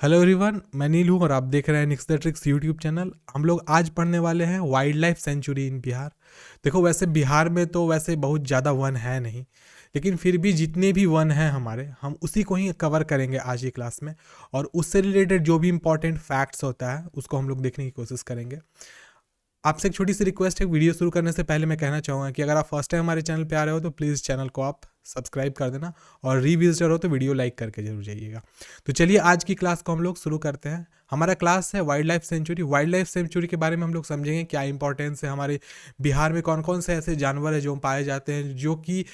Hello everyone, मैं नील हूँ और आप देख रहे हैं निक्स द ट्रिक्स यूट्यूब चैनल। हम लोग आज पढ़ने वाले हैं वाइल्ड लाइफ सेंचुरी इन बिहार। देखो, वैसे बिहार में तो वैसे बहुत ज़्यादा वन है नहीं, लेकिन फिर भी जितने भी वन हैं हमारे, हम उसी को ही कवर करेंगे आज की क्लास में। और उससे रिलेटेड जो भी इंपॉर्टेंट फैक्ट्स होता है उसको हम लोग देखने की कोशिश करेंगे। आपसे एक छोटी सी रिक्वेस्ट है, वीडियो शुरू करने से पहले मैं कहना चाहूँगा कि अगर आप फर्स्ट टाइम हमारे चैनल पे आ रहे हो तो प्लीज़ चैनल को आप सब्सक्राइब कर देना, और रीविजिटर हो तो वीडियो लाइक करके जरूर जाइएगा। तो चलिए आज की क्लास को हम लोग शुरू करते हैं। हमारा क्लास है wild life sanctuary. Wild life sanctuary के बारे में हम लोग समझेंगे क्या इंपॉर्टेंस है, हमारे बिहार में कौन कौन से ऐसे जानवर हैं जो पाए जाते हैं जो कि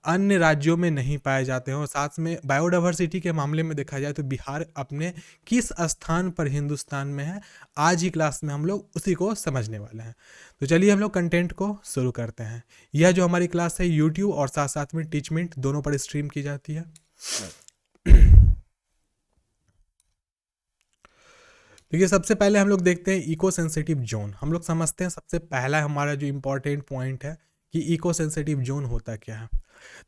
अन्य राज्यों में नहीं पाए जाते हैं, और साथ में बायोडाइवर्सिटी के मामले में देखा जाए तो बिहार अपने किस स्थान पर हिंदुस्तान में है। आज ही क्लास में हम लोग उसी को समझने वाले हैं। तो चलिए हम लोग कंटेंट को शुरू करते हैं। यह जो हमारी क्लास है यूट्यूब और साथ साथ में टीचमेंट दोनों पर स्ट्रीम की जाती है। देखिए, सबसे पहले हम लोग देखते हैं इको सेंसिटिव जोन। हम लोग समझते हैं सबसे पहला हमारा जो इम्पोर्टेंट पॉइंट है कि इको सेंसिटिव जोन होता क्या है।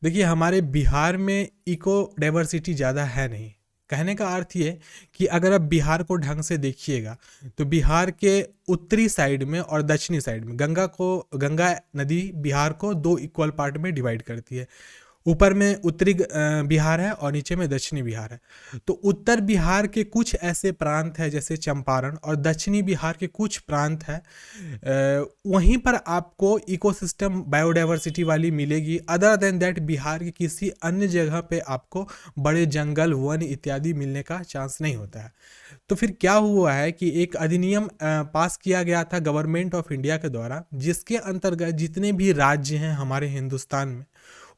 देखिए, हमारे बिहार में इको डाइवर्सिटी ज़्यादा है नहीं। कहने का अर्थ ये कि अगर आप बिहार को ढंग से देखिएगा तो बिहार के उत्तरी साइड में और दक्षिणी साइड में गंगा नदी बिहार को दो इक्वल पार्ट में डिवाइड करती है। ऊपर में उत्तरी बिहार है और नीचे में दक्षिणी बिहार है। तो उत्तर बिहार के कुछ ऐसे प्रांत हैं जैसे चंपारण, और दक्षिणी बिहार के कुछ प्रांत हैं वहीं पर आपको इकोसिस्टम बायोडाइवर्सिटी वाली मिलेगी। अदर देन दैट बिहार की किसी अन्य जगह पे आपको बड़े जंगल, वन इत्यादि मिलने का चांस नहीं होता है। तो फिर क्या हुआ है कि एक अधिनियम पास किया गया था गवर्नमेंट ऑफ इंडिया के द्वारा, जिसके अंतर्गत जितने भी राज्य हैं हमारे हिंदुस्तान में,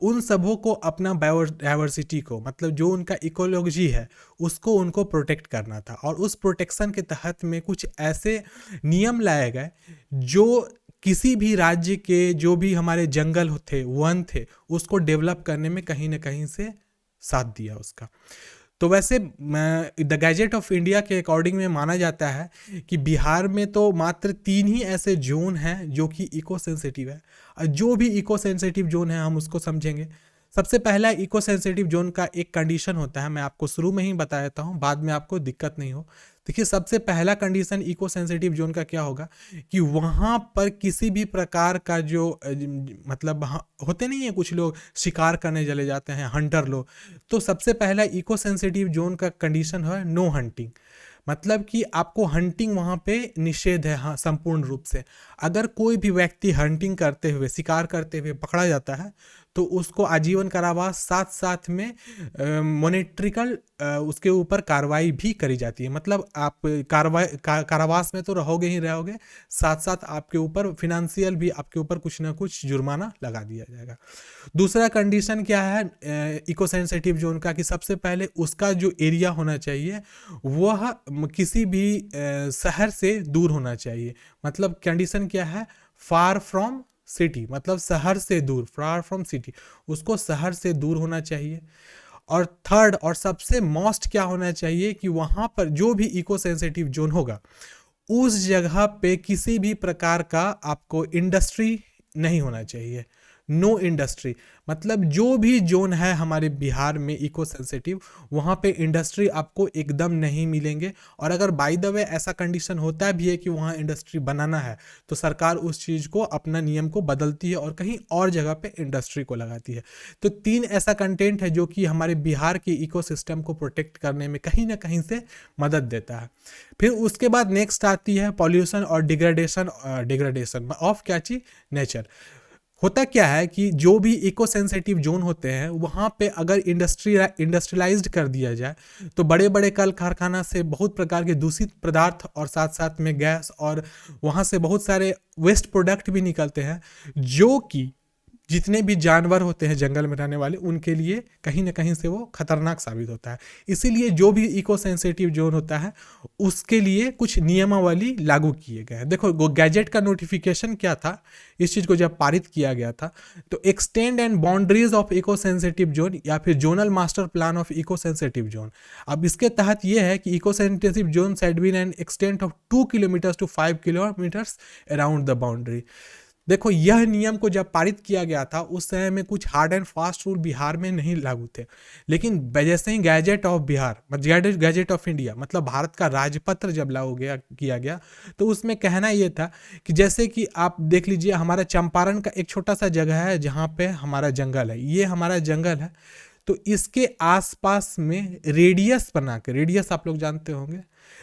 उन सबों को अपना बायोडाइवर्सिटी को, मतलब जो उनका इकोलॉजी है उसको उनको प्रोटेक्ट करना था। और उस प्रोटेक्शन के तहत में कुछ ऐसे नियम लाए गए जो किसी भी राज्य के जो भी हमारे जंगल थे, वन थे, उसको डेवलप करने में कहीं ना कहीं से साथ दिया उसका। तो वैसे द गैजेट ऑफ इंडिया के अकॉर्डिंग में माना जाता है कि बिहार में तो मात्र 3 ही ऐसे जोन हैं जो कि इको सेंसिटिव है। और जो भी इको सेंसिटिव जोन है हम उसको समझेंगे। सबसे पहला इको सेंसिटिव जोन का एक कंडीशन होता है, मैं आपको शुरू में ही बता देता हूँ, बाद में आपको दिक्कत नहीं हो। देखिए, सबसे पहला कंडीशन इको सेंसिटिव जोन का क्या होगा कि वहाँ पर किसी भी प्रकार का जो मतलब होते नहीं है कुछ लोग शिकार करने चले जाते हैं, हंटर लोग। तो सबसे पहला इको सेंसिटिव जोन का कंडीशन है नो हंटिंग। मतलब कि आपको हंटिंग वहाँ पे निषेध है, हाँ, संपूर्ण रूप से। अगर कोई भी व्यक्ति हंटिंग करते हुए, शिकार करते हुए पकड़ा जाता है तो उसको आजीवन कारावास, साथ साथ में मॉनेट्रिकल उसके ऊपर कार्रवाई भी करी जाती है। मतलब आप कारावास में तो रहोगे ही रहोगे, साथ साथ आपके ऊपर फिनेंशियल भी, आपके ऊपर कुछ ना कुछ जुर्माना लगा दिया जाएगा। दूसरा कंडीशन क्या है इको सेंसिटिव जोन का, कि सबसे पहले उसका जो एरिया होना चाहिए वह किसी भी शहर से दूर होना चाहिए। मतलब कंडीशन क्या है, फार फ्रॉम सिटी, मतलब शहर से दूर, फार फ्रॉम सिटी, उसको शहर से दूर होना चाहिए। और थर्ड और सबसे मोस्ट क्या होना चाहिए कि वहाँ पर जो भी इको सेंसिटिव जोन होगा उस जगह पे किसी भी प्रकार का आपको इंडस्ट्री नहीं होना चाहिए। नो इंडस्ट्री, मतलब जो भी जोन है हमारे बिहार में इको सेंसिटिव, वहाँ पे इंडस्ट्री आपको एकदम नहीं मिलेंगे। और अगर बाय द वे ऐसा कंडीशन होता भी है कि वहाँ इंडस्ट्री बनाना है तो सरकार उस चीज़ को, अपना नियम को बदलती है और कहीं और जगह पे इंडस्ट्री को लगाती है। तो 3 ऐसा कंटेंट है जो कि हमारे बिहार के इकोसिस्टम को प्रोटेक्ट करने में कहीं ना कहीं से मदद देता है। फिर उसके बाद नेक्स्ट आती है पॉल्यूशन और डिग्रेडेशन ऑफ क्या चीज, नेचर। होता क्या है कि जो भी इको सेंसिटिव जोन होते हैं वहाँ पे अगर इंडस्ट्रियलाइज्ड कर दिया जाए तो बड़े बड़े कल कारखाना से बहुत प्रकार के दूषित पदार्थ और साथ साथ में गैस, और वहाँ से बहुत सारे वेस्ट प्रोडक्ट भी निकलते हैं जो कि जितने भी जानवर होते हैं जंगल में रहने वाले उनके लिए कहीं ना कहीं से वो खतरनाक साबित होता है। इसीलिए जो भी इको सेंसिटिव जोन होता है उसके लिए कुछ नियमावली लागू किए गए हैं। देखो, गैजेट का नोटिफिकेशन क्या था, इस चीज़ को जब पारित किया गया था तो extend and boundaries of eco sensitive zone या फिर zonal master plan of eco sensitive zone. अब इसके तहत ये है कि eco sensitive zone said been an extent of 2 kilometers to 5 kilometers around the boundary. देखो यह नियम को जब पारित किया गया था उस समय में कुछ hard and fast rule Bihar में नहीं लागू थे, लेकिन जैसे ही gazette of Bihar, gazette of India मतलब भारत का राजपत्र जब लागू किया गया, तो उसमें कहना ये था कि जैसे कि आप देख लीजिए हमारा चंपारण का एक छोटा सा जगह है जहाँ पे हमारा जंगल है, ये हमारा जंगल है, तो इसके आसपास में रेडियस बना के, रेडियस आप लोग जानते होंगे,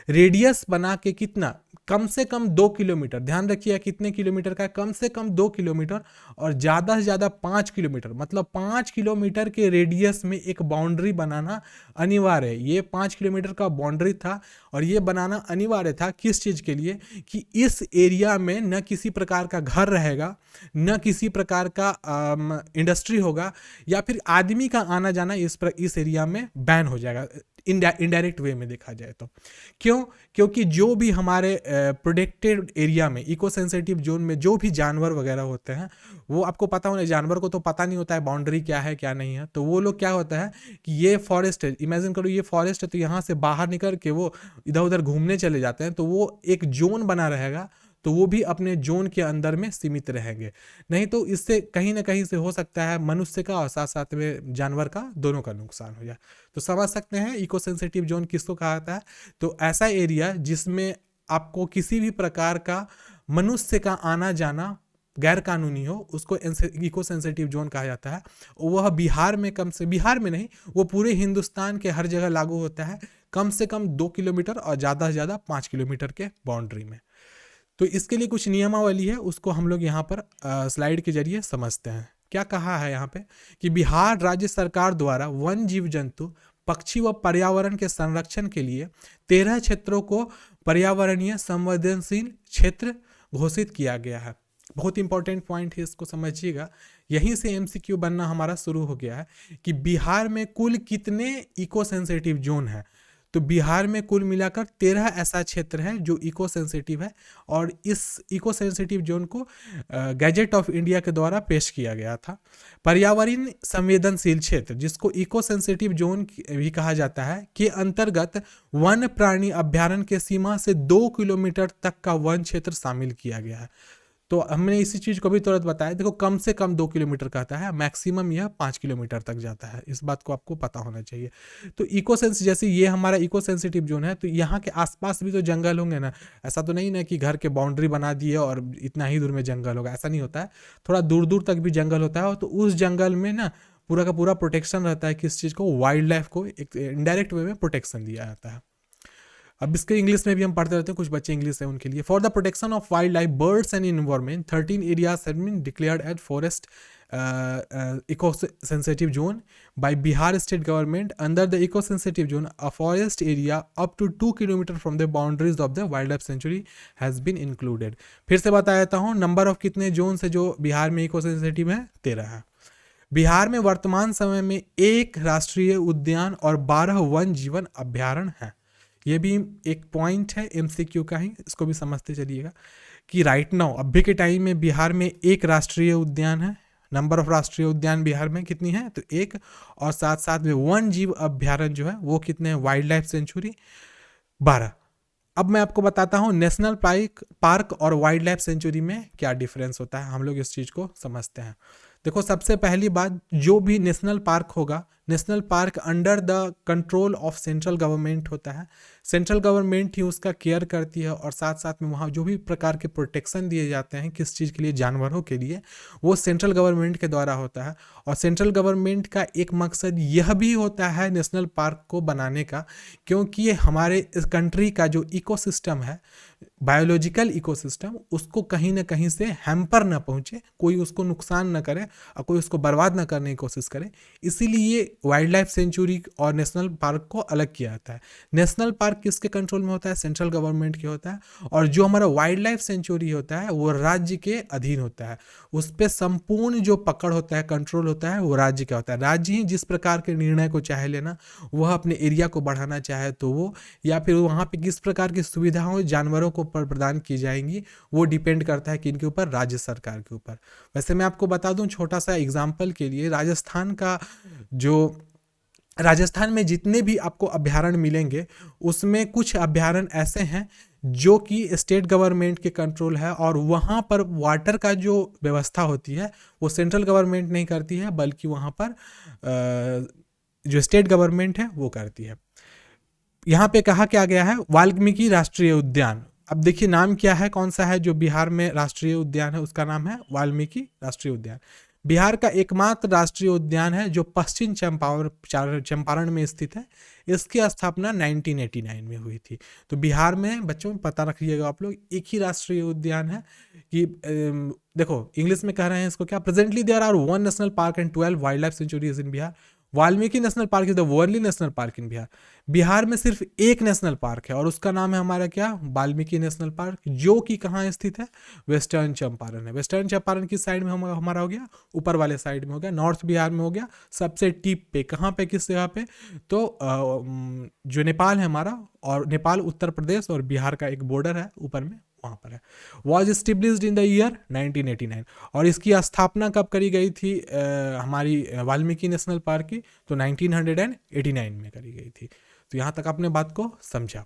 रेडियस बना के कितना, कम से कम 2 किलोमीटर, ध्यान रखिए कितने किलोमीटर का, कम से कम 2 किलोमीटर और ज़्यादा से ज़्यादा 5 किलोमीटर, मतलब 5 किलोमीटर के रेडियस में एक बाउंड्री बनाना अनिवार्य है। ये 5 किलोमीटर का बाउंड्री था और ये बनाना अनिवार्य था किस चीज़ के लिए, कि इस एरिया में न किसी प्रकार का घर रहेगा, न किसी प्रकार का इंडस्ट्री होगा, या फिर आदमी का आना जाना इस एरिया में बैन हो जाएगा, इनडायरेक्ट वे में देखा जाए तो। क्यों? क्योंकि जो भी हमारे प्रोटेक्टेड एरिया में, इको सेंसिटिव जोन में जो भी जानवर वगैरह होते हैं, वो आपको पता होना, जानवर को तो पता नहीं होता है बाउंड्री क्या है क्या नहीं है, तो वो लोग क्या होता है कि ये फॉरेस्ट है, इमेजिन करो ये फॉरेस्ट है, तो यहाँ से बाहर निकल के वो इधर उधर घूमने चले जाते हैं, तो वो एक जोन बना रहेगा, तो वो भी अपने जोन के अंदर में सीमित रहेंगे। नहीं तो इससे कहीं ना कहीं से हो सकता है मनुष्य का और साथ साथ में जानवर का, दोनों का नुकसान हो जाए। तो समझ सकते हैं इको सेंसिटिव जोन किसको कहा जाता है। तो ऐसा एरिया जिसमें आपको किसी भी प्रकार का मनुष्य का आना जाना गैर कानूनी हो, उसको इको सेंसिटिव जोन कहा जाता है। वह बिहार में, कम से, बिहार में नहीं, वो पूरे हिंदुस्तान के हर जगह लागू होता है, कम से कम 2 किलोमीटर और ज़्यादा से ज़्यादा 5 किलोमीटर के बाउंड्री में। तो इसके लिए कुछ नियमावली है, उसको हम लोग यहाँ पर स्लाइड के जरिए समझते हैं। क्या कहा है यहाँ पे कि बिहार राज्य सरकार द्वारा वन जीव जंतु, पक्षी व पर्यावरण के संरक्षण के लिए 13 क्षेत्रों को पर्यावरणीय संवेदनशील क्षेत्र घोषित किया गया है। बहुत इंपॉर्टेंट पॉइंट है, इसको समझिएगा। यहीं से एमसीक्यू बनना हमारा शुरू हो गया है कि बिहार में कुल कितने इको सेंसिटिव जोन है। तो बिहार में कुल मिलाकर 13 ऐसा क्षेत्र है जो इको सेंसिटिव है, और इस इको सेंसिटिव जोन को गैजेट ऑफ इंडिया के द्वारा पेश किया गया था। पर्यावरण संवेदनशील क्षेत्र, जिसको इको सेंसिटिव जोन भी कहा जाता है, के अंतर्गत वन प्राणी अभ्यारण्य के सीमा से 2 किलोमीटर तक का वन क्षेत्र शामिल किया गया है। तो हमने इसी चीज़ को भी तुरंत बताया, देखो कम से कम 2 किलोमीटर कहता है, मैक्सिमम यह 5 किलोमीटर तक जाता है, इस बात को आपको पता होना चाहिए। तो इको सेंस, जैसे ये हमारा इको सेंसिटिव जोन है, तो यहाँ के आसपास भी तो जंगल होंगे ना, ऐसा तो नहीं ना कि घर के बाउंड्री बना दिए और इतना ही दूर में जंगल होगा, ऐसा नहीं होता है, थोड़ा दूर दूर तक भी जंगल होता है। तो उस जंगल में ना पूरा का पूरा प्रोटेक्शन रहता है, किस चीज़ को, वाइल्ड लाइफ को एक इनडायरेक्ट वे में प्रोटेक्शन दिया जाता है। अब इसके इंग्लिश में भी हम पढ़ते रहते हैं, कुछ बच्चे इंग्लिश है उनके लिए। For the protection of wildlife, birds and environment, 13 areas have been declared as forest eco sensitive zone by Bihar state government. Under the eco sensitive zone, a forest area up to 2 kilometer from the boundaries of the wildlife sanctuary has been included. फिर से बता देता हूँ, number of कितने zone है जो बिहार में eco sensitive है, 13 है। बिहार में वर्तमान समय में 1 राष्ट्रीय उद्यान और 12 वन जीवन अभ्यारण्य है। ये भी एक पॉइंट है एमसीक्यू का ही, इसको भी समझते चलिएगा कि राइट नाउ, अभी के टाइम में बिहार में 1 राष्ट्रीय उद्यान है। नंबर ऑफ राष्ट्रीय उद्यान बिहार में कितनी है, तो 1, और साथ साथ में वन जीव अभ्यारण्य जो है वो कितने हैं, वाइल्ड लाइफ सेंचुरी 12। अब मैं आपको बताता हूँ नेशनल पार्क और वाइल्ड लाइफ सेंचुरी में क्या डिफरेंस होता है, हम लोग इस चीज़ को समझते हैं। देखो सबसे पहली बात, जो भी नेशनल पार्क होगा, national park under the control of central government होता है। सेंट्रल गवर्नमेंट ही उसका केयर करती है, और साथ साथ में वहाँ जो भी प्रकार के प्रोटेक्शन दिए जाते हैं, किस चीज़ के लिए, जानवरों के लिए, वो सेंट्रल गवर्नमेंट के द्वारा होता है। और सेंट्रल गवर्नमेंट का एक मकसद यह भी होता है नेशनल पार्क को बनाने का, क्योंकि हमारे इस कंट्री का जो इकोसिस्टम है, बायोलॉजिकल इकोसिस्टम, उसको कहीं ना कहीं से हैम्पर ना पहुंचे, कोई उसको नुकसान ना करे और कोई उसको बर्बाद ना करने की कोशिश करे। इसीलिए वाइल्ड लाइफ सेंचुरी और नेशनल पार्क को अलग किया जाता है। नेशनल पार्क किसके कंट्रोल में होता है, सेंट्रल गवर्नमेंट के होता है, और जो हमारा वाइल्ड लाइफ सेंचुरी होता है वो राज्य के अधीन होता है। उस पर संपूर्ण जो पकड़ होता है, कंट्रोल होता है, वो राज्य का होता है। राज्य ही जिस प्रकार के निर्णय को चाहे लेना, वह अपने एरिया को बढ़ाना चाहे तो वो, या फिर वहाँ पे किस प्रकार की सुविधाएं जानवरों को प्रदान की जाएंगी, वो डिपेंड करता है किनके ऊपर, राज्य सरकार के ऊपर। वैसे मैं आपको बता दूं छोटा सा एग्जांपल के लिए, राजस्थान में जितने भी आपको अभ्यारण्य मिलेंगे, उसमें कुछ अभ्यारण्य ऐसे हैं जो कि स्टेट गवर्नमेंट के कंट्रोल है, और वहाँ पर वाटर का जो व्यवस्था होती है वो सेंट्रल गवर्नमेंट नहीं करती है, बल्कि वहाँ पर जो स्टेट गवर्नमेंट है वो करती है। यहाँ पे कहा क्या गया है, वाल्मीकि राष्ट्रीय उद्यान। अब देखिए नाम क्या है, कौन सा है जो बिहार में राष्ट्रीय उद्यान है, उसका नाम है वाल्मीकि राष्ट्रीय उद्यान। बिहार का एकमात्र राष्ट्रीय उद्यान है जो पश्चिम चंपारण में स्थित है। इसकी स्थापना 1989 में हुई थी। तो बिहार में बच्चों पता रखिएगा आप लोग, एक ही राष्ट्रीय उद्यान है कि देखो इंग्लिश में कह रहे हैं इसको क्या, presently there are 1 national park and 12 wildlife sanctuaries in Bihar. Valmiki national park is the only national park in Bihar. Bihar में सिर्फ एक नेशनल पार्क है और उसका नाम है हमारा क्या, वाल्मीकि नेशनल पार्क, जो कि कहाँ स्थित है, वेस्टर्न चंपारण है। वेस्टर्न चंपारण किस साइड में हमारा हो गया, ऊपर वाले साइड में हो गया, नॉर्थ बिहार में हो गया, सबसे टिप पे। कहाँ पे, किस जगह पे, तो जो नेपाल है हमारा, और नेपाल उत्तर प्रदेश और बिहार का एक बॉर्डर है ऊपर में, वहाँ पर है। Was established in the year 1989। और इसकी स्थापना कब करी गई थी हमारी वाल्मीकि नेशनल पार्क की, तो 1989 में करी गई थी। तो यहाँ तक आपने बात को समझा।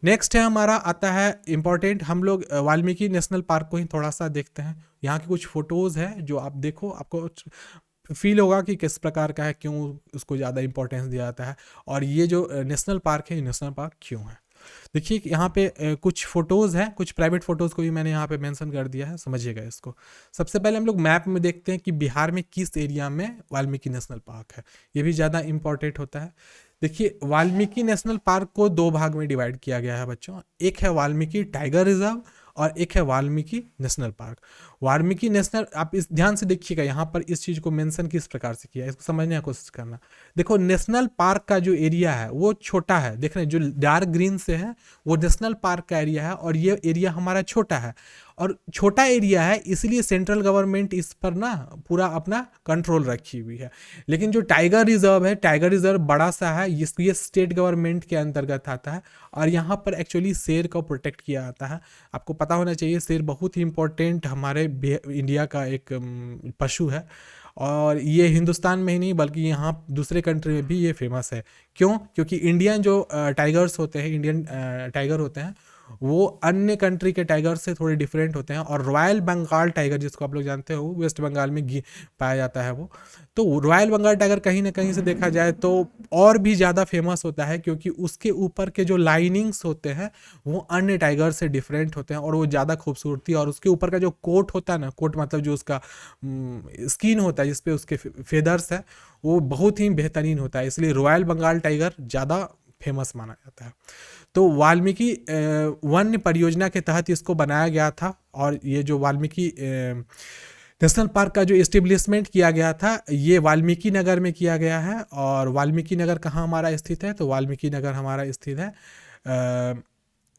नेक्स्ट है हमारा आता है इंपॉर्टेंट, हम लोग वाल्मीकि नेशनल पार्क को ही थोड़ा सा देखते हैं। यहाँ की कुछ फोटोज़ है जो आप देखो, आपको फील होगा कि किस प्रकार का है, क्यों उसको ज़्यादा इंपॉर्टेंस दिया जाता है, और ये जो नेशनल पार्क है, नेशनल पार्क क्यों है। देखिए यहाँ पे कुछ फोटोज़ हैं, कुछ प्राइवेट फ़ोटोज़ को भी मैंने यहाँ पे मेंशन कर दिया है, समझिएगा इसको। सबसे पहले हम लोग मैप में देखते हैं कि बिहार में किस एरिया में वाल्मीकि नेशनल पार्क है, ये भी ज़्यादा इंपॉर्टेंट होता है। देखिए वाल्मीकि नेशनल पार्क को 2 भाग में डिवाइड किया गया है बच्चों। एक है वाल्मीकि टाइगर रिजर्व और एक है Valmiki national park. Valmiki national, आप इस ध्यान से देखिएगा यहाँ पर इस चीज़ को मेंशन किस प्रकार से किया है, इसको समझने की कोशिश करना। देखो नेशनल पार्क का जो एरिया है वो छोटा है, देख रहे हैं जो डार्क ग्रीन से है वो नेशनल पार्क का एरिया है, और ये एरिया हमारा छोटा है। और छोटा एरिया है इसलिए सेंट्रल गवर्नमेंट इस पर ना पूरा अपना कंट्रोल रखी हुई है। लेकिन जो टाइगर रिजर्व है, टाइगर रिजर्व बड़ा सा है, ये स्टेट गवर्नमेंट के अंतर्गत आता है, और यहाँ पर एक्चुअली शेर को प्रोटेक्ट किया जाता है। आपको पता होना चाहिए शेर बहुत ही इंपॉर्टेंट हमारे इंडिया का एक पशु है, और ये हिंदुस्तान में ही नहीं बल्कि यहाँ दूसरे कंट्री में भी ये फेमस है। क्यों? क्योंकि इंडियन जो टाइगर्स होते हैं, इंडियन टाइगर होते हैं, वो अन्य कंट्री के टाइगर से थोड़े डिफरेंट होते हैं। और रॉयल बंगाल टाइगर जिसको आप लोग जानते हो, वेस्ट बंगाल में पाया जाता है वो। तो रॉयल बंगाल टाइगर कहीं ना कहीं से देखा जाए तो और भी ज़्यादा फेमस होता है, क्योंकि उसके ऊपर के जो लाइनिंग्स होते हैं वो अन्य टाइगर से डिफरेंट होते हैं, और वो ज़्यादा खूबसूरती, और उसके ऊपर का जो कोट होता है ना, कोट मतलब जो उसका स्किन होता है जिसपे उसके फेदर्स है, वो बहुत ही बेहतरीन होता है, इसलिए रॉयल बंगाल टाइगर ज़्यादा फेमस माना जाता है। तो वाल्मीकि वन्य परियोजना के तहत इसको बनाया गया था, और ये जो वाल्मीकि नेशनल पार्क का जो इस्टेब्लिशमेंट किया गया था ये वाल्मीकि नगर में किया गया है। और वाल्मीकि नगर कहाँ हमारा स्थित है, तो वाल्मीकि नगर हमारा स्थित है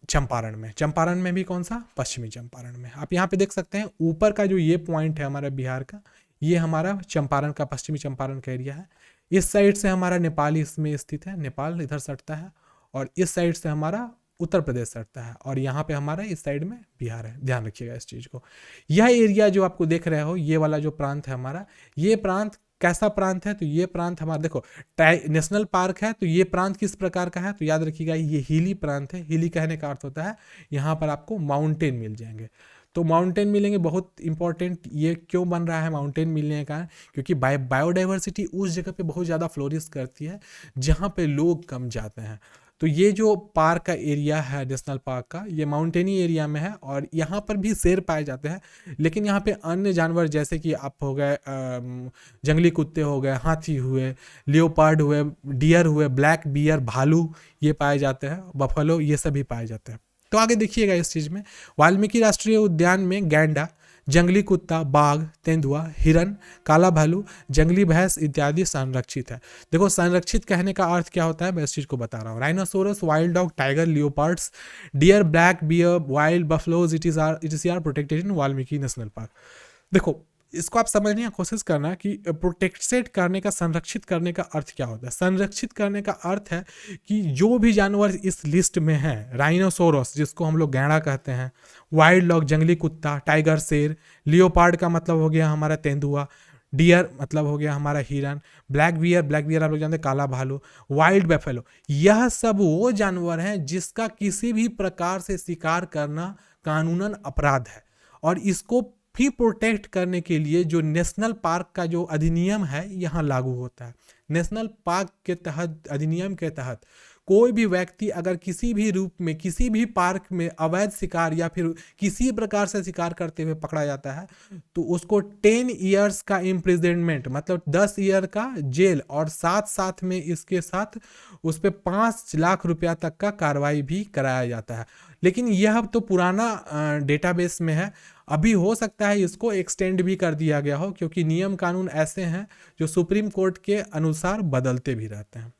चंपारण में। चंपारण में भी कौन सा, पश्चिमी चंपारण में। आप यहाँ पे देख सकते हैं ऊपर का जो ये पॉइंट है हमारा बिहार का, ये हमारा चंपारण का, पश्चिमी चंपारण का एरिया है। इस साइड से हमारा नेपाल इसमें स्थित है, नेपाल इधर सटता है, और इस साइड से हमारा उत्तर प्रदेश सटता है, और यहाँ पे हमारा इस साइड में बिहार है। ध्यान रखिएगा इस चीज़ को। यह एरिया जो आपको देख रहे हो, ये वाला जो प्रांत है हमारा, ये प्रांत कैसा प्रांत है, तो ये प्रांत हमारा देखो नेशनल पार्क है, तो ये प्रांत किस प्रकार का है, तो याद रखिएगा ये हिली प्रांत है। हिली कहने का अर्थ होता है यहाँ पर आपको माउंटेन मिल जाएंगे। तो माउंटेन मिलेंगे, बहुत इंपॉर्टेंट ये क्यों बन रहा है माउंटेन मिलने का, क्योंकि बायोडाइवर्सिटी उस जगह पे बहुत ज़्यादा फ्लोरिश करती है जहाँ पे लोग कम जाते हैं। तो ये जो पार्क का एरिया है नेशनल पार्क का, ये माउंटेनी एरिया में है, और यहाँ पर भी शेर पाए जाते हैं। लेकिन यहाँ पे अन्य जानवर जैसे कि आप हो गए जंगली कुत्ते हो गए, हाथी हुए, लियोपार्ड हुए, डियर हुए, ब्लैक बियर, भालू ये पाए जाते हैं, बफलो ये सभी पाए जाते हैं। तो आगे देखिएगा इस चीज़ में, वाल्मीकि राष्ट्रीय उद्यान में गैंडा, जंगली कुत्ता, बाघ, तेंदुआ, हिरन, काला भालू, जंगली भैंस इत्यादि संरक्षित है। देखो संरक्षित कहने का अर्थ क्या होता है, मैं इस चीज़ को बता रहा हूँ। Rhinoceros, wild dog, tiger, leopards, deer, black bear, wild buffaloes it is are protected in Valmiki national park. देखो इसको आप समझने की कोशिश करना कि प्रोटेक्टेड करने का, संरक्षित करने का अर्थ क्या होता है। संरक्षित करने का अर्थ है कि जो भी जानवर इस लिस्ट में है, राइनोसोरस जिसको हम लोग गैंडा कहते हैं, वाइल्ड डॉग जंगली कुत्ता, टाइगर शेर, लियोपार्ड का मतलब हो गया हमारा तेंदुआ, डियर मतलब हो गया हमारा हिरन, ब्लैक बियर आप लोग जानते हैं काला भालू, वाइल्ड बैफेलो, यह सब वो जानवर हैं जिसका किसी भी प्रकार से शिकार करना कानूनन अपराध है। और इसको भी प्रोटेक्ट करने के लिए जो नेशनल पार्क का जो अधिनियम है यहाँ लागू होता है। नेशनल पार्क के तहत, अधिनियम के तहत, कोई भी व्यक्ति अगर किसी भी रूप में किसी भी पार्क में अवैध शिकार या फिर किसी प्रकार से शिकार करते हुए पकड़ा जाता है तो उसको 10 ईयर्स का इम्प्रिजनमेंट मतलब 10 ईयर का जेल और साथ साथ में इसके साथ उस पर 5 लाख रुपया तक का कार्रवाई भी कराया जाता है। लेकिन यह तो पुराना डेटाबेस में है, अभी हो सकता है इसको एक्सटेंड भी कर दिया गया हो, क्योंकि नियम कानून ऐसे हैं जो सुप्रीम कोर्ट के अनुसार बदलते भी रहते हैं।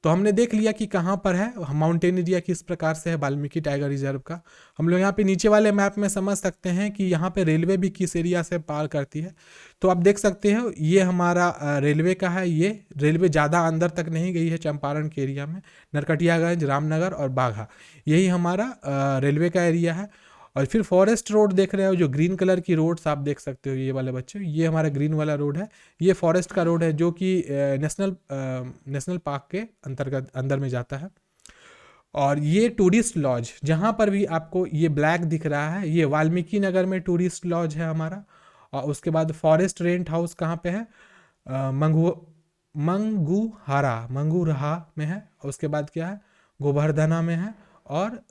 तो हमने देख लिया कि कहाँ पर है माउंटेन एरिया, किस प्रकार से है वाल्मीकि टाइगर रिजर्व का। हम लोग यहाँ पे नीचे वाले मैप में समझ सकते हैं कि यहाँ पे रेलवे भी किस एरिया से पार करती है। तो आप देख सकते हैं ये हमारा रेलवे का है, ये रेलवे ज़्यादा अंदर तक नहीं गई है चंपारण के एरिया में, नरकटियागंज, रामनगर और बाघा, यही हमारा रेलवे का एरिया है। और फिर फॉरेस्ट रोड देख रहे हो, जो ग्रीन कलर की रोड्स आप देख सकते हो ये वाले बच्चे, ये हमारा ग्रीन वाला रोड है, ये फॉरेस्ट का रोड है जो कि नेशनल पार्क के अंतर्गत अंदर में जाता है। और ये टूरिस्ट लॉज जहाँ पर भी आपको ये ब्लैक दिख रहा है, ये वाल्मीकि नगर में टूरिस्ट लॉज है हमारा। और उसके बाद फॉरेस्ट रेंट हाउस कहाँ पे है, मंगूरहा में है। उसके बाद क्या है, गोवर्धना में है, और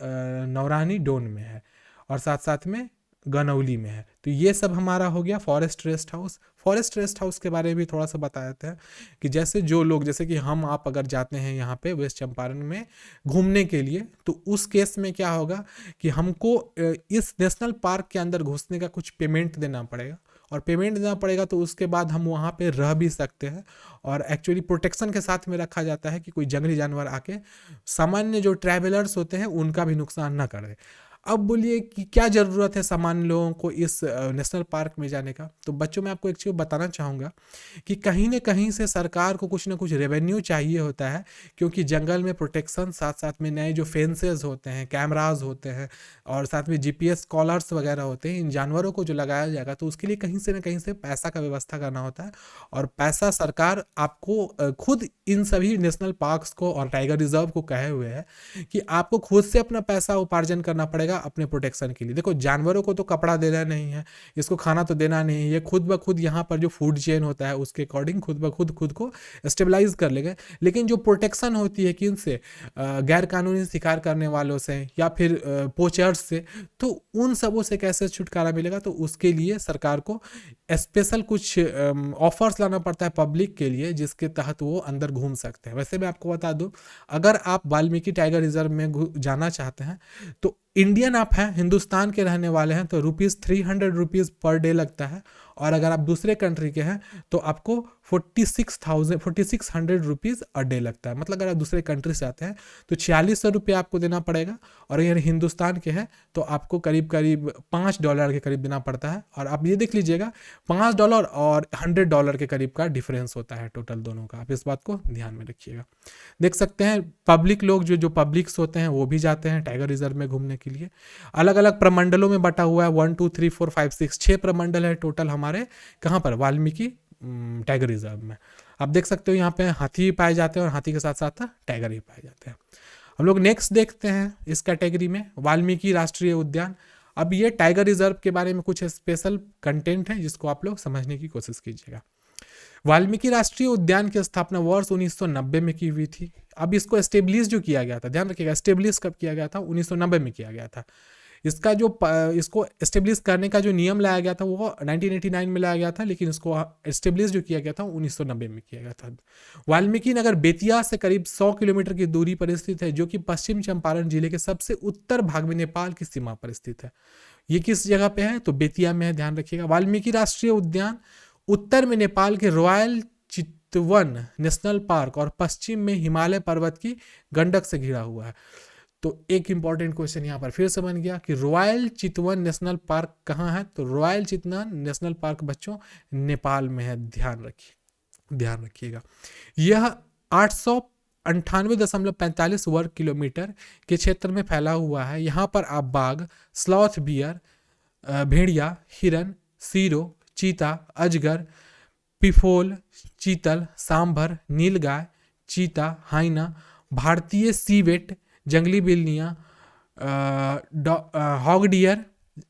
नौरानी डोन में है, और साथ साथ में गनौली में है। तो ये सब हमारा हो गया forest rest house. Forest rest house के बारे में भी थोड़ा सा बता देते हैं कि जैसे जो लोग, जैसे कि हम आप अगर जाते हैं यहाँ पे वेस्ट चंपारण में घूमने के लिए, तो उस केस में क्या होगा कि हमको इस नेशनल पार्क के अंदर घुसने का कुछ पेमेंट देना पड़ेगा, और पेमेंट देना पड़ेगा तो उसके बाद हम वहाँ पे रह भी सकते हैं। और एक्चुअली प्रोटेक्शन के साथ में रखा जाता है कि कोई जंगली जानवर आके सामान्य जो ट्रैवलर्स होते हैं उनका भी नुकसान ना करे। अब बोलिए कि क्या ज़रूरत है सामान्य लोगों को इस नेशनल पार्क में जाने का। तो बच्चों मैं आपको एक चीज़ बताना चाहूँगा कि कहीं न कहीं से सरकार को कुछ ना कुछ रेवेन्यू चाहिए होता है, क्योंकि जंगल में प्रोटेक्शन, साथ साथ में नए जो फेंसेस होते हैं, कैमराज होते हैं, और साथ में GPS कॉलर्स वगैरह होते हैं, इन जानवरों को जो लगाया जाएगा तो उसके लिए कहीं से ना कहीं से पैसा का व्यवस्था करना होता है। और पैसा सरकार आपको खुद इन सभी नेशनल पार्क्स को और टाइगर रिजर्व को कहे हुए है कि आपको खुद से अपना पैसा उपार्जन करना पड़ेगा अपने प्रोटेक्शन के लिए। देखो जानवरों को तो कपड़ा देना नहीं है, इसको खाना तो देना नहीं है, ये खुद ब खुद यहाँ पर जो फूड चेन होता है उसके अकॉर्डिंग खुद ब खुद को स्टेबलाइज कर लेगा। लेकिन जो प्रोटेक्शन होती है किन से, गैर कानूनी शिकार करने वालों से या फिर पोचर्स से, तो उन सबों से कैसे छुटकारा मिलेगा, तो उसके लिए सरकार को स्पेशल कुछ ऑफर्स लाना पड़ता है पब्लिक के लिए, जिसके तहत वो अंदर घूम सकते हैं। वैसे मैं आपको बता दूं, अगर आप वाल्मीकि टाइगर रिजर्व में जाना चाहते हैं तो इंडियन आप हैं, हिंदुस्तान के रहने वाले हैं, तो ₹300 पर डे लगता है। और अगर आप दूसरे कंट्री के हैं तो आपको 4600 अ डे लगता है। मतलब अगर आप दूसरे कंट्री से आते हैं तो ₹4600 आपको देना पड़ेगा, और अगर हिंदुस्तान के हैं तो आपको करीब करीब $5 के करीब देना पड़ता है। और आप ये देख लीजिएगा $5 और $100 के करीब का डिफरेंस होता है टोटल दोनों का, आप इस बात को ध्यान में रखिएगा। देख सकते हैं पब्लिक लोग जो पब्लिक्स होते हैं वो भी जाते हैं टाइगर रिजर्व में घूमने के लिए। अलग अलग प्रमंडलों में बटा हुआ है, 1 2 3 4 5 6 6 प्रमंडल है टोटल हमारे कहाँ पर, वाल्मीकि टाइगर रिजर्व में। आप देख सकते हो यहाँ पे हाथी पाए जाते हैं, और हाथी के साथ साथ टाइगर भी पाए जाते हैं। हम लोग नेक्स्ट देखते हैं इस कैटेगरी में वाल्मीकि राष्ट्रीय उद्यान। अब ये टाइगर रिजर्व के बारे में कुछ स्पेशल कंटेंट है जिसको आप लोग समझने की कोशिश कीजिएगा। वाल्मीकि राष्ट्रीय उद्यान की स्थापना वर्ष 1990 में की हुई थी। अब इसको एस्टेब्लिश जो किया गया था, ध्यान रखिएगा एस्टेब्लिश कब किया गया था, 1990 में किया गया था। इसका जो इसको एस्टेब्लिश करने का जो नियम लाया गया था वो 1989 में लाया गया था, लेकिन इसको एस्टेब्लिश जो किया गया था 1990 में किया गया था। वाल्मीकि नगर बेतिया से करीब 100 किलोमीटर की दूरी पर स्थित है, जो कि पश्चिम चंपारण जिले के सबसे उत्तर भाग में नेपाल की सीमा पर स्थित है। ये किस जगह पे है, तो बेतिया में है, ध्यान रखिएगा। वाल्मीकि राष्ट्रीय उद्यान उत्तर में नेपाल के रॉयल चितवन नेशनल पार्क और पश्चिम में हिमालय पर्वत की गंडक से घिरा हुआ है। तो एक इंपॉर्टेंट क्वेश्चन यहाँ पर फिर से बन गया कि रॉयल चितवन नेशनल पार्क कहाँ है, तो रॉयल चितवन नेशनल पार्क बच्चों नेपाल में है, ध्यान रखिएगा। यह 898.45 वर्ग किलोमीटर के क्षेत्र में फैला हुआ है। यहाँ पर आप बाघ, स्लॉथ बियर, भेड़िया, हिरन, सीरो, चीता, अजगर, पिफोल, चीतल, सांभर, नीलगाय, चीता, हाइना, भारतीय सीवेट, जंगली बिल्लियाँ, हॉग डियर,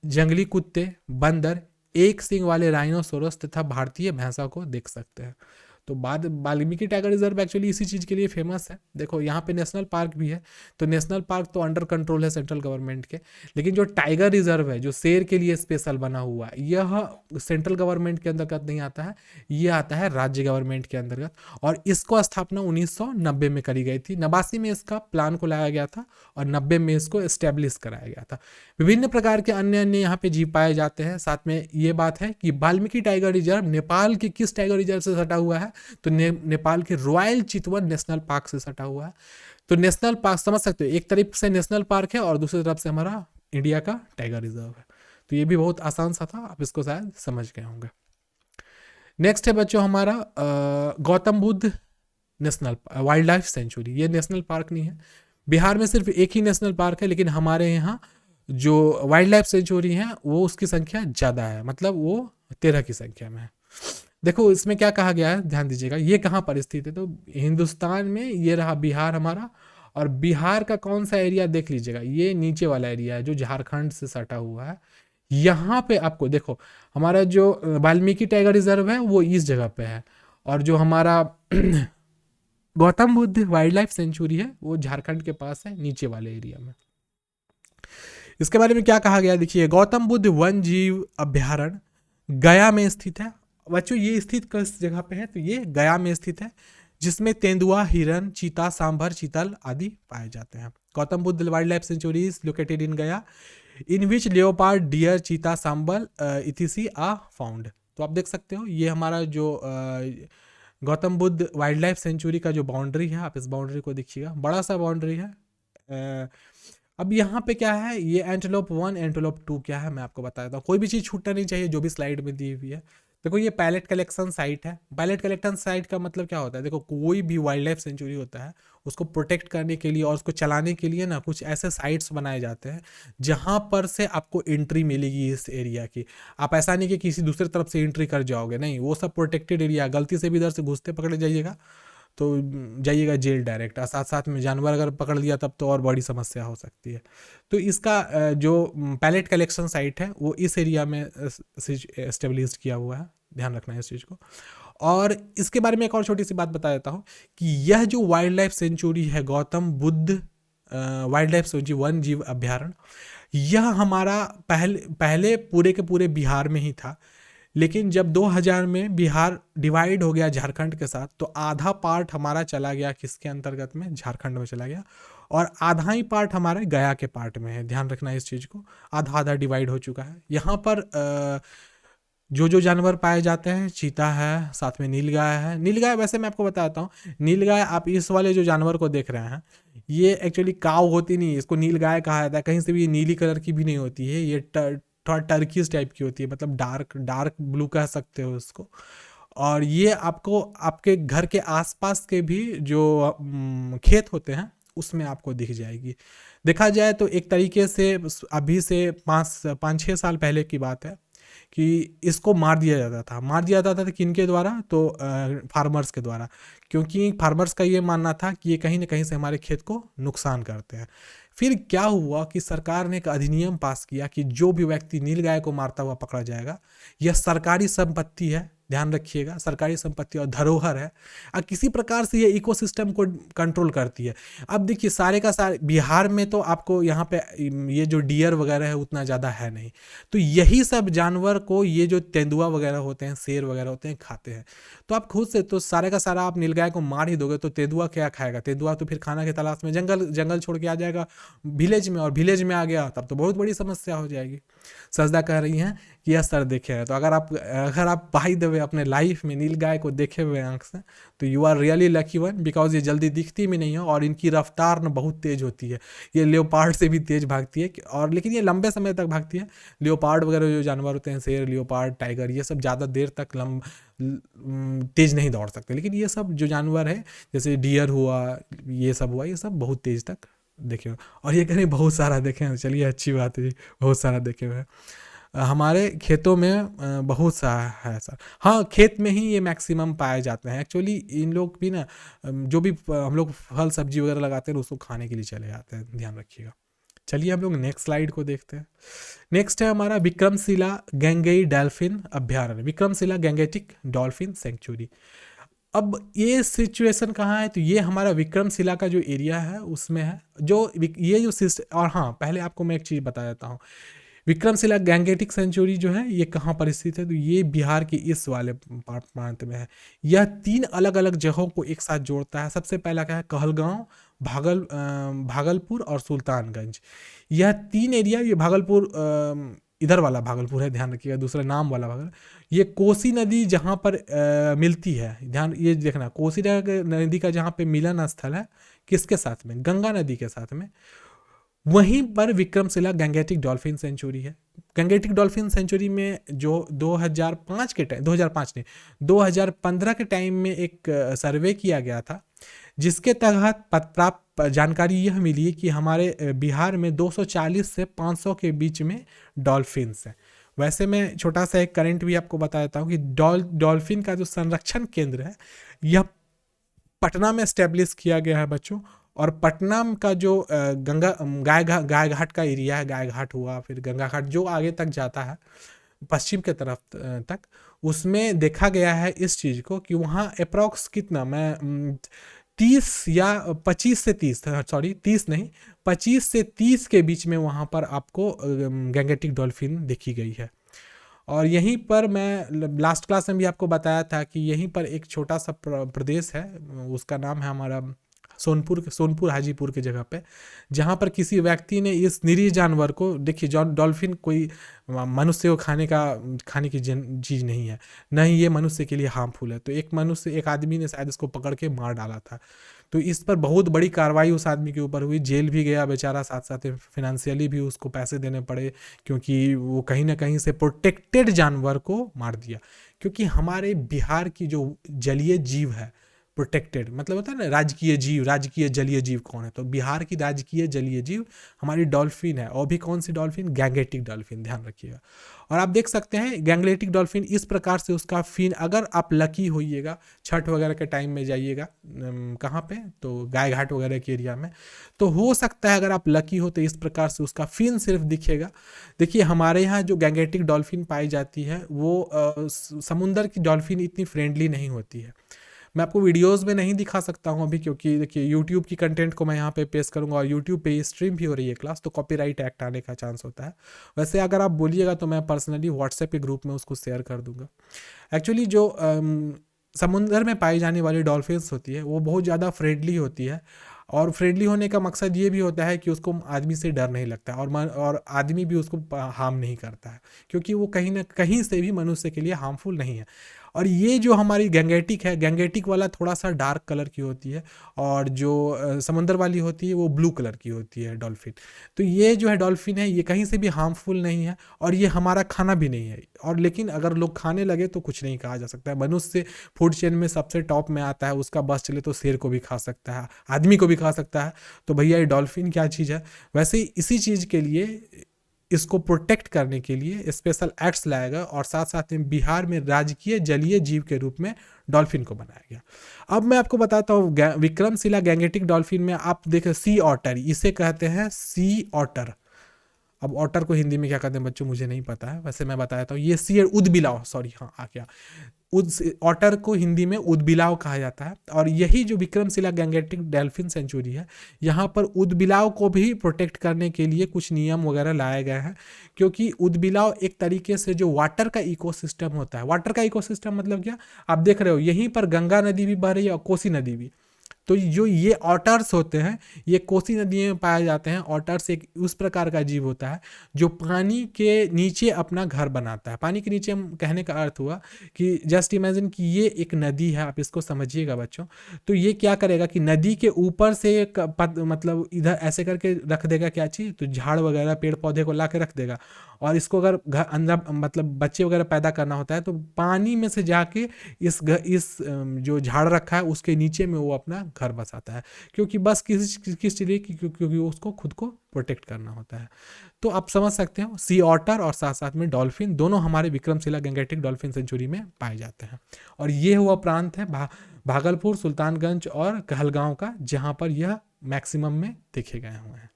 जंगली कुत्ते, बंदर, एक सींग वाले राइनोसोरस तथा भारतीय भैंसा को देख सकते हैं। तो बाद वाल्मीकि टाइगर रिजर्व एक्चुअली इसी चीज़ के लिए फेमस है। देखो यहाँ पे नेशनल पार्क भी है, तो नेशनल पार्क तो अंडर कंट्रोल है सेंट्रल गवर्नमेंट के, लेकिन जो टाइगर रिजर्व है जो शेर के लिए स्पेशल बना हुआ है, यह सेंट्रल गवर्नमेंट के अंतर्गत नहीं आता है, ये आता है राज्य गवर्नमेंट के अंतर्गत। और इसको स्थापना 1990 में करी गई थी। 89 में इसका प्लान को लाया गया था और 90 में इसको एस्टेब्लिश कराया गया था। विभिन्न प्रकार के अन्य अन्य यहाँ पे जीव पाए जाते हैं। साथ में ये बात है कि वाल्मीकि टाइगर रिजर्व नेपाल के किस टाइगर रिजर्व से सटा हुआ है, तो नेपाल के रॉयल चितवन नेशनल पार्क से सटा हुआ है। तो नेशनल पार्क समझ सकते हो, एक तरफ से नेशनल पार्क है और दूसरी तरफ से हमारा इंडिया का टाइगर रिजर्व है। तो ये भी बहुत आसान सा था, आप इसको शायद समझ गए होंगे। नेक्स्ट है बच्चों हमारा Gautam Buddha national wild life sanctuary. ये नेशनल पार्क नहीं है, बिहार में सिर्फ एक ही नेशनल पार्क है, लेकिन हमारे यहाँ जो वाइल्ड लाइफ सेंचुरी है वो उसकी संख्या ज़्यादा है, मतलब वो 13 की संख्या में है। देखो इसमें क्या कहा गया है, ध्यान दीजिएगा, ये कहाँ पर स्थित है, तो हिंदुस्तान में ये रहा बिहार हमारा, और बिहार का कौन सा एरिया देख लीजिएगा, ये नीचे वाला एरिया है जो झारखंड से सटा हुआ है। यहाँ पे आपको देखो हमारा जो वाल्मीकि टाइगर रिजर्व है वो इस जगह पे है, और जो हमारा Gautam Buddha wild life sanctuary है वो झारखंड के पास है, नीचे वाले एरिया में। इसके बारे में क्या कहा गया देखिए, गौतम बुद्ध वन जीव अभ्यारण्य गया में स्थित है। बच्चों ये स्थित किस जगह पे है, तो ये गया में स्थित है, जिसमें तेंदुआ, हिरन, चीता, सांभर, चीतल आदि पाए जाते हैं। Gautam Buddha wild life sanctuary is located in गया, इन विच लेओपार्ड, डियर, चीता, सांबल इथिसी आ फाउंड। तो आप देख सकते हो ये हमारा जो Gautam Buddha wild life sanctuary का जो बाउंड्री है, आप इस बाउंड्री को देखिएगा, बड़ा सा बाउंड्री है। अब यहाँ पे क्या है, ये एंटेलोप 1 एंटेलोप 2 क्या है मैं आपको बता देता हूँ, कोई भी चीज़ छूटना नहीं चाहिए जो भी स्लाइड में दी हुई है। देखो ये पैलेट कलेक्शन साइट है। पैलेट कलेक्शन साइट का मतलब क्या होता है, देखो कोई भी वाइल्ड लाइफ सेंचुरी होता है उसको प्रोटेक्ट करने के लिए और उसको चलाने के लिए ना कुछ ऐसे साइट्स बनाए जाते हैं जहाँ पर से आपको एंट्री मिलेगी इस एरिया की। आप ऐसा नहीं कि किसी दूसरी तरफ से एंट्री कर जाओगे, नहीं, वो सब प्रोटेक्टेड एरिया। गलती से भी इधर से घुसते पकड़े जाइएगा तो जाइएगा जेल डायरेक्ट, और साथ साथ में जानवर अगर पकड़ लिया तब तो और बड़ी समस्या हो सकती है। तो इसका जो पैलेट कलेक्शन साइट है वो इस एरिया में एस्टेब्लिश किया हुआ है, ध्यान रखना है इस चीज़ को। और इसके बारे में एक और छोटी सी बात बता देता हूँ कि यह जो वाइल्ड लाइफ सेंचुरी है Gautam Buddha wild life sanctuary one जीव अभ्यारण्य, यह हमारा पहले पूरे के पूरे बिहार में ही था, लेकिन जब 2000 में बिहार डिवाइड हो गया झारखंड के साथ, तो आधा पार्ट हमारा चला गया किसके अंतर्गत में, झारखंड में चला गया, और आधा ही पार्ट हमारे गया के पार्ट में है। ध्यान रखना इस चीज़ को, आधा आधा डिवाइड हो चुका है। यहाँ पर जो जानवर पाए जाते हैं, चीता है, साथ में नीलगाय है। नीलगाय वैसे मैं आपको बताता हूँ, नीलगाय आप इस वाले जो जानवर को देख रहे हैं, ये एक्चुअली काव होती नहीं है, इसको नीलगाय कहा जाता है। कहीं से भी ये नीली कलर की भी नहीं होती है, ये थोड़ा टर्कीस टाइप की होती है, मतलब डार्क ब्लू कह सकते हो उसको। और ये आपको आपके घर के आसपास के भी जो खेत होते हैं उसमें आपको दिख जाएगी। देखा जाए तो एक तरीके से अभी से 5-6 साल पहले की बात है कि इसको मार दिया जाता था किनके द्वारा, तो फार्मर्स के द्वारा, क्योंकि फार्मर्स का ये मानना था कि ये कहीं ना कहीं से हमारे खेत को नुकसान करते हैं। फिर क्या हुआ कि सरकार ने एक अधिनियम पास किया कि जो भी व्यक्ति नीलगाय को मारता हुआ पकड़ा जाएगा, यह सरकारी संपत्ति है, ध्यान रखिएगा, सरकारी संपत्ति और धरोहर है, और किसी प्रकार से ये इकोसिस्टम को कंट्रोल करती है। अब देखिए सारे का सारे बिहार में तो आपको यहाँ पे ये जो डियर वगैरह है उतना ज़्यादा है नहीं, तो यही सब जानवर को ये जो तेंदुआ वगैरह होते हैं, शेर वगैरह होते हैं, खाते हैं। तो आप खुद से तो सारे का सारा आप नीलगाय को मार ही दोगे तो तेंदुआ क्या खाएगा, तेंदुआ तो फिर खाना की तलाश में जंगल छोड़ के आ जाएगा विलेज में, और विलेज में आ गया तब तो बहुत बड़ी समस्या हो जाएगी। सजदा कह रही हैं कि यह सर देखे है, तो अगर आप बाई द वे अपने लाइफ में नीलगाय को देखे हुए आंख से, तो you are really lucky one, because ये जल्दी दिखती भी नहीं है और इनकी रफ्तार न बहुत तेज होती है। ये लेओपार्ड से भी तेज भागती है, और लेकिन ये लंबे समय तक भागती है। लेओपार्ड वगैरह जो जानवर होते हैं, शेर, लेओपार्ड, टाइगर, ये सब ज़्यादा देर तक तेज नहीं दौड़ सकते, लेकिन ये सब जो जानवर है जैसे डियर हुआ, ये सब हुआ, ये सब बहुत तेज तक देखे हुए। और ये कहीं बहुत सारा देखे हैं, चलिए अच्छी बात है, बहुत सारा देखे हुए हैं। हमारे खेतों में बहुत सा है सर। हाँ, खेत में ही ये मैक्सिमम पाए जाते हैं। एक्चुअली इन लोग भी ना जो भी हम लोग फल सब्जी वगैरह लगाते हैं उसको खाने के लिए चले जाते हैं, ध्यान रखिएगा। चलिए हम लोग नेक्स्ट स्लाइड को देखते हैं। नेक्स्ट है हमारा विक्रमशिला गैंगेई डॉल्फिन अभ्यारण्य, विक्रमशिला गैंगेटिक डॉल्फिन सेंचुरी। अब ये सिचुएशन कहाँ है, तो ये हमारा विक्रमशिला का जो एरिया है उसमें है। ये जो सिस्टम, और हाँ पहले आपको मैं एक चीज़ बता देता हूँ, विक्रमशिला गैंगेटिक सेंचुरी जो है ये कहाँ पर स्थित है, तो ये बिहार के इस वाले प्रांत में है। यह 3 अलग अलग जगहों को एक साथ जोड़ता है। सबसे पहला क्या है, कहलगांव, भागलपुर और सुल्तानगंज। यह 3 एरिया, ये भागलपुर इधर वाला भागलपुर है, ध्यान रखिएगा, दूसरा नाम वाला भागल। ये कोसी नदी जहाँ पर मिलती है, ध्यान ये देखना, कोसी नदी का जहाँ पे मिलन स्थल है किसके साथ में, गंगा नदी के साथ में, वहीं पर विक्रमशिला गैंगेटिक डॉल्फिन सेंचुरी है। गैंगेटिक डॉल्फिन सेंचुरी में जो 2005 के टाइम, 2005 नहीं 2015 के टाइम में एक सर्वे किया गया था, जिसके तहत प्राप्त जानकारी यह मिली कि हमारे बिहार में 240 से 500 के बीच में डॉल्फिन्स हैं। वैसे मैं छोटा सा एक करंट भी आपको बता देता हूँ कि डॉल्फिन का जो संरक्षण केंद्र है यह पटना में एस्टेब्लिश किया गया है बच्चों। और पटना का जो गंगा गाय घाट का एरिया है, गाय घाट हुआ, फिर गंगा घाट जो आगे तक जाता है पश्चिम के तरफ तक, उसमें देखा गया है इस चीज़ को कि वहाँ अप्रॉक्स कितना, मैं 30 या 25 से 30, सॉरी 30 नहीं 25 से 30 के बीच में वहाँ पर आपको गैंगेटिक डॉल्फिन देखी गई है। और यहीं पर मैं लास्ट क्लास में भी आपको बताया था कि यहीं पर एक छोटा सा प्रदेश है, उसका नाम है हमारा सोनपुर हाजीपुर की जगह पे, जहाँ पर किसी व्यक्ति ने इस निरीह जानवर को, देखिए डॉल्फिन कोई मनुष्य को खाने की चीज़ नहीं है, न ही ये मनुष्य के लिए हार्मफुल है। तो एक आदमी ने शायद इसको पकड़ के मार डाला था। तो इस पर बहुत बड़ी कार्रवाई उस आदमी के ऊपर हुई, जेल भी गया बेचारा, साथ साथ फिनेंशियली भी उसको पैसे देने पड़े, क्योंकि वो कहीं ना कहीं से प्रोटेक्टेड जानवर को मार दिया। क्योंकि हमारे बिहार की जो जलीय जीव है, प्रोटेक्टेड मतलब होता है ना, राजकीय जीव, राजकीय जलीय जीव कौन है, तो बिहार की राजकीय जलीय जीव हमारी डॉल्फिन है। और भी कौन सी डॉल्फिन, गैंगेटिक डॉल्फिन, ध्यान रखिएगा। और आप देख सकते हैं गैंगेटिक डॉल्फिन इस प्रकार से उसका फिन, अगर आप लकी होइएगा, छठ वगैरह के टाइम में जाइएगा कहाँ पे, तो गाय घाट वगैरह के एरिया में, तो हो सकता है अगर आप लकी हो तो इस प्रकार से उसका फिन सिर्फ दिखेगा। देखिए हमारे यहाँ जो गैंगेटिक डॉल्फिन पाई जाती है वो समुंदर की डॉल्फिन इतनी फ्रेंडली नहीं होती है। मैं आपको वीडियोस में नहीं दिखा सकता हूँ अभी, क्योंकि देखिए यूट्यूब की कंटेंट को मैं यहाँ पे पेश करूँगा और यूट्यूब पे स्ट्रीम भी हो रही है क्लास, तो कॉपीराइट एक्ट आने का चांस होता है। वैसे अगर आप बोलिएगा तो मैं पर्सनली व्हाट्सएप के ग्रुप में उसको शेयर कर दूंगा। एक्चुअली जो समुंदर में पाई जाने वाली डॉल्फिन्स होती है वो बहुत ज़्यादा फ्रेंडली होती है, और फ्रेंडली होने का मकसद ये भी होता है कि उसको आदमी से डर नहीं लगता, और आदमी भी उसको हार्म नहीं करता है, क्योंकि वो कहीं ना कहीं से भी मनुष्य के लिए हार्मफुल नहीं है। और ये जो हमारी गैंगेटिक है, गैंगेटिक वाला थोड़ा सा डार्क कलर की होती है, और जो समंदर वाली होती है वो ब्लू कलर की होती है डॉल्फिन। तो ये जो है डॉल्फिन है ये कहीं से भी हार्मफुल नहीं है, और ये हमारा खाना भी नहीं है। और लेकिन अगर लोग खाने लगे तो कुछ नहीं कहा जा सकता है। मनुष्य फूड चेन में सबसे टॉप में आता है, उसका बस चले तो शेर को भी खा सकता है, आदमी को भी खा सकता है। तो भैया ये डॉल्फिन क्या चीज़ है। वैसे ही इसी चीज़ के लिए, इसको प्रोटेक्ट करने के लिए स्पेशल एक्ट्स लाया गया, और साथ साथ में बिहार में राजकीय जलीय जीव के रूप में डॉल्फिन को बनाया गया। अब मैं आपको बताता हूँ विक्रमशिला गैंगेटिक डॉल्फिन में आप देखें सी ऑटर, इसे कहते हैं सी ऑटर। अब ऑटर को हिंदी में क्या कहते हैं बच्चों मुझे नहीं पता है, वैसे मैं बताता हूँ, ये सी उदबिलाव, सॉरी हाँ आ गया, ऑटर को हिंदी में उदबिलाव कहा जाता है। और यही जो विक्रमशिला गैंगेटिक डॉल्फिन सेंचुरी है, यहाँ पर उदबिलाव को भी प्रोटेक्ट करने के लिए कुछ नियम वगैरह लाए गए हैं, क्योंकि उदबिलाव एक तरीके से जो वाटर का इकोसिस्टम होता है, वाटर का इकोसिस्टम मतलब क्या, आप देख रहे हो यहीं पर गंगा नदी भी बह रही है और कोसी नदी भी। तो जो ये ऑटर्स होते हैं ये कोसी नदी में पाए जाते हैं। ऑटर्स एक उस प्रकार का जीव होता है जो पानी के नीचे अपना घर बनाता है। पानी के नीचे, हम कहने का अर्थ हुआ कि जस्ट इमेजिन कि ये एक नदी है, आप इसको समझिएगा बच्चों। तो ये क्या करेगा कि नदी के ऊपर से एक मतलब इधर ऐसे करके रख देगा क्या चीज़, तो झाड़ वगैरह पेड़ पौधे को ला के रख देगा। और इसको अगर घर अंदर मतलब बच्चे वगैरह पैदा करना होता है तो पानी में से जाके इस जो झाड़ रखा है उसके नीचे में वो अपना घर बसाता है, क्योंकि बस किस चीज़ क्योंकि उसको खुद को प्रोटेक्ट करना होता है। तो आप समझ सकते हो सी ऑटर और साथ साथ में डॉल्फिन दोनों हमारे विक्रमशिला गैंगेटिक डॉल्फिन सेंचुरी में पाए जाते हैं। और ये हुआ प्रांत है भागलपुर, सुल्तानगंज और कहलगांव का, जहां पर यह मैक्सिमम में देखे गए हुए हैं।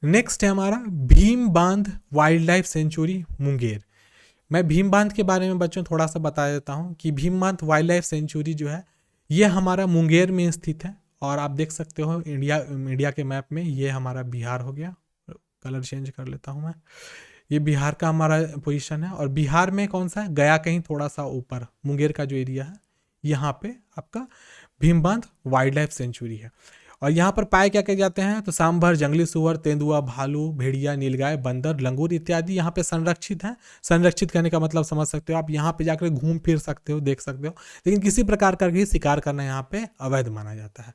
नेक्स्ट है हमारा भीम बांध वाइल्ड लाइफ सेंचुरी मुंगेर। मैं भीम बांध के बारे में बच्चों थोड़ा सा बता देता हूं कि भीम बांध वाइल्ड लाइफ सेंचुरी जो है ये हमारा मुंगेर में स्थित है। और आप देख सकते हो इंडिया के मैप में ये हमारा बिहार हो गया, कलर चेंज कर लेता हूं मैं, ये बिहार का हमारा पोजीशन है। और बिहार में कौन सा है, गया कहीं थोड़ा सा ऊपर, मुंगेर का जो एरिया है यहाँ पे आपका भीम बांध वाइल्ड लाइफ सेंचुरी है। और यहाँ पर पाए क्या क्या जाते हैं, तो सांभर, जंगली सुअर, तेंदुआ, भालू, भेड़िया, नीलगाय, बंदर, लंगूर इत्यादि यहाँ पे संरक्षित हैं। संरक्षित करने का मतलब समझ सकते हो आप, यहाँ पे जाकर घूम फिर सकते हो, देख सकते हो, लेकिन किसी प्रकार का भी शिकार करना यहाँ पे अवैध माना जाता है।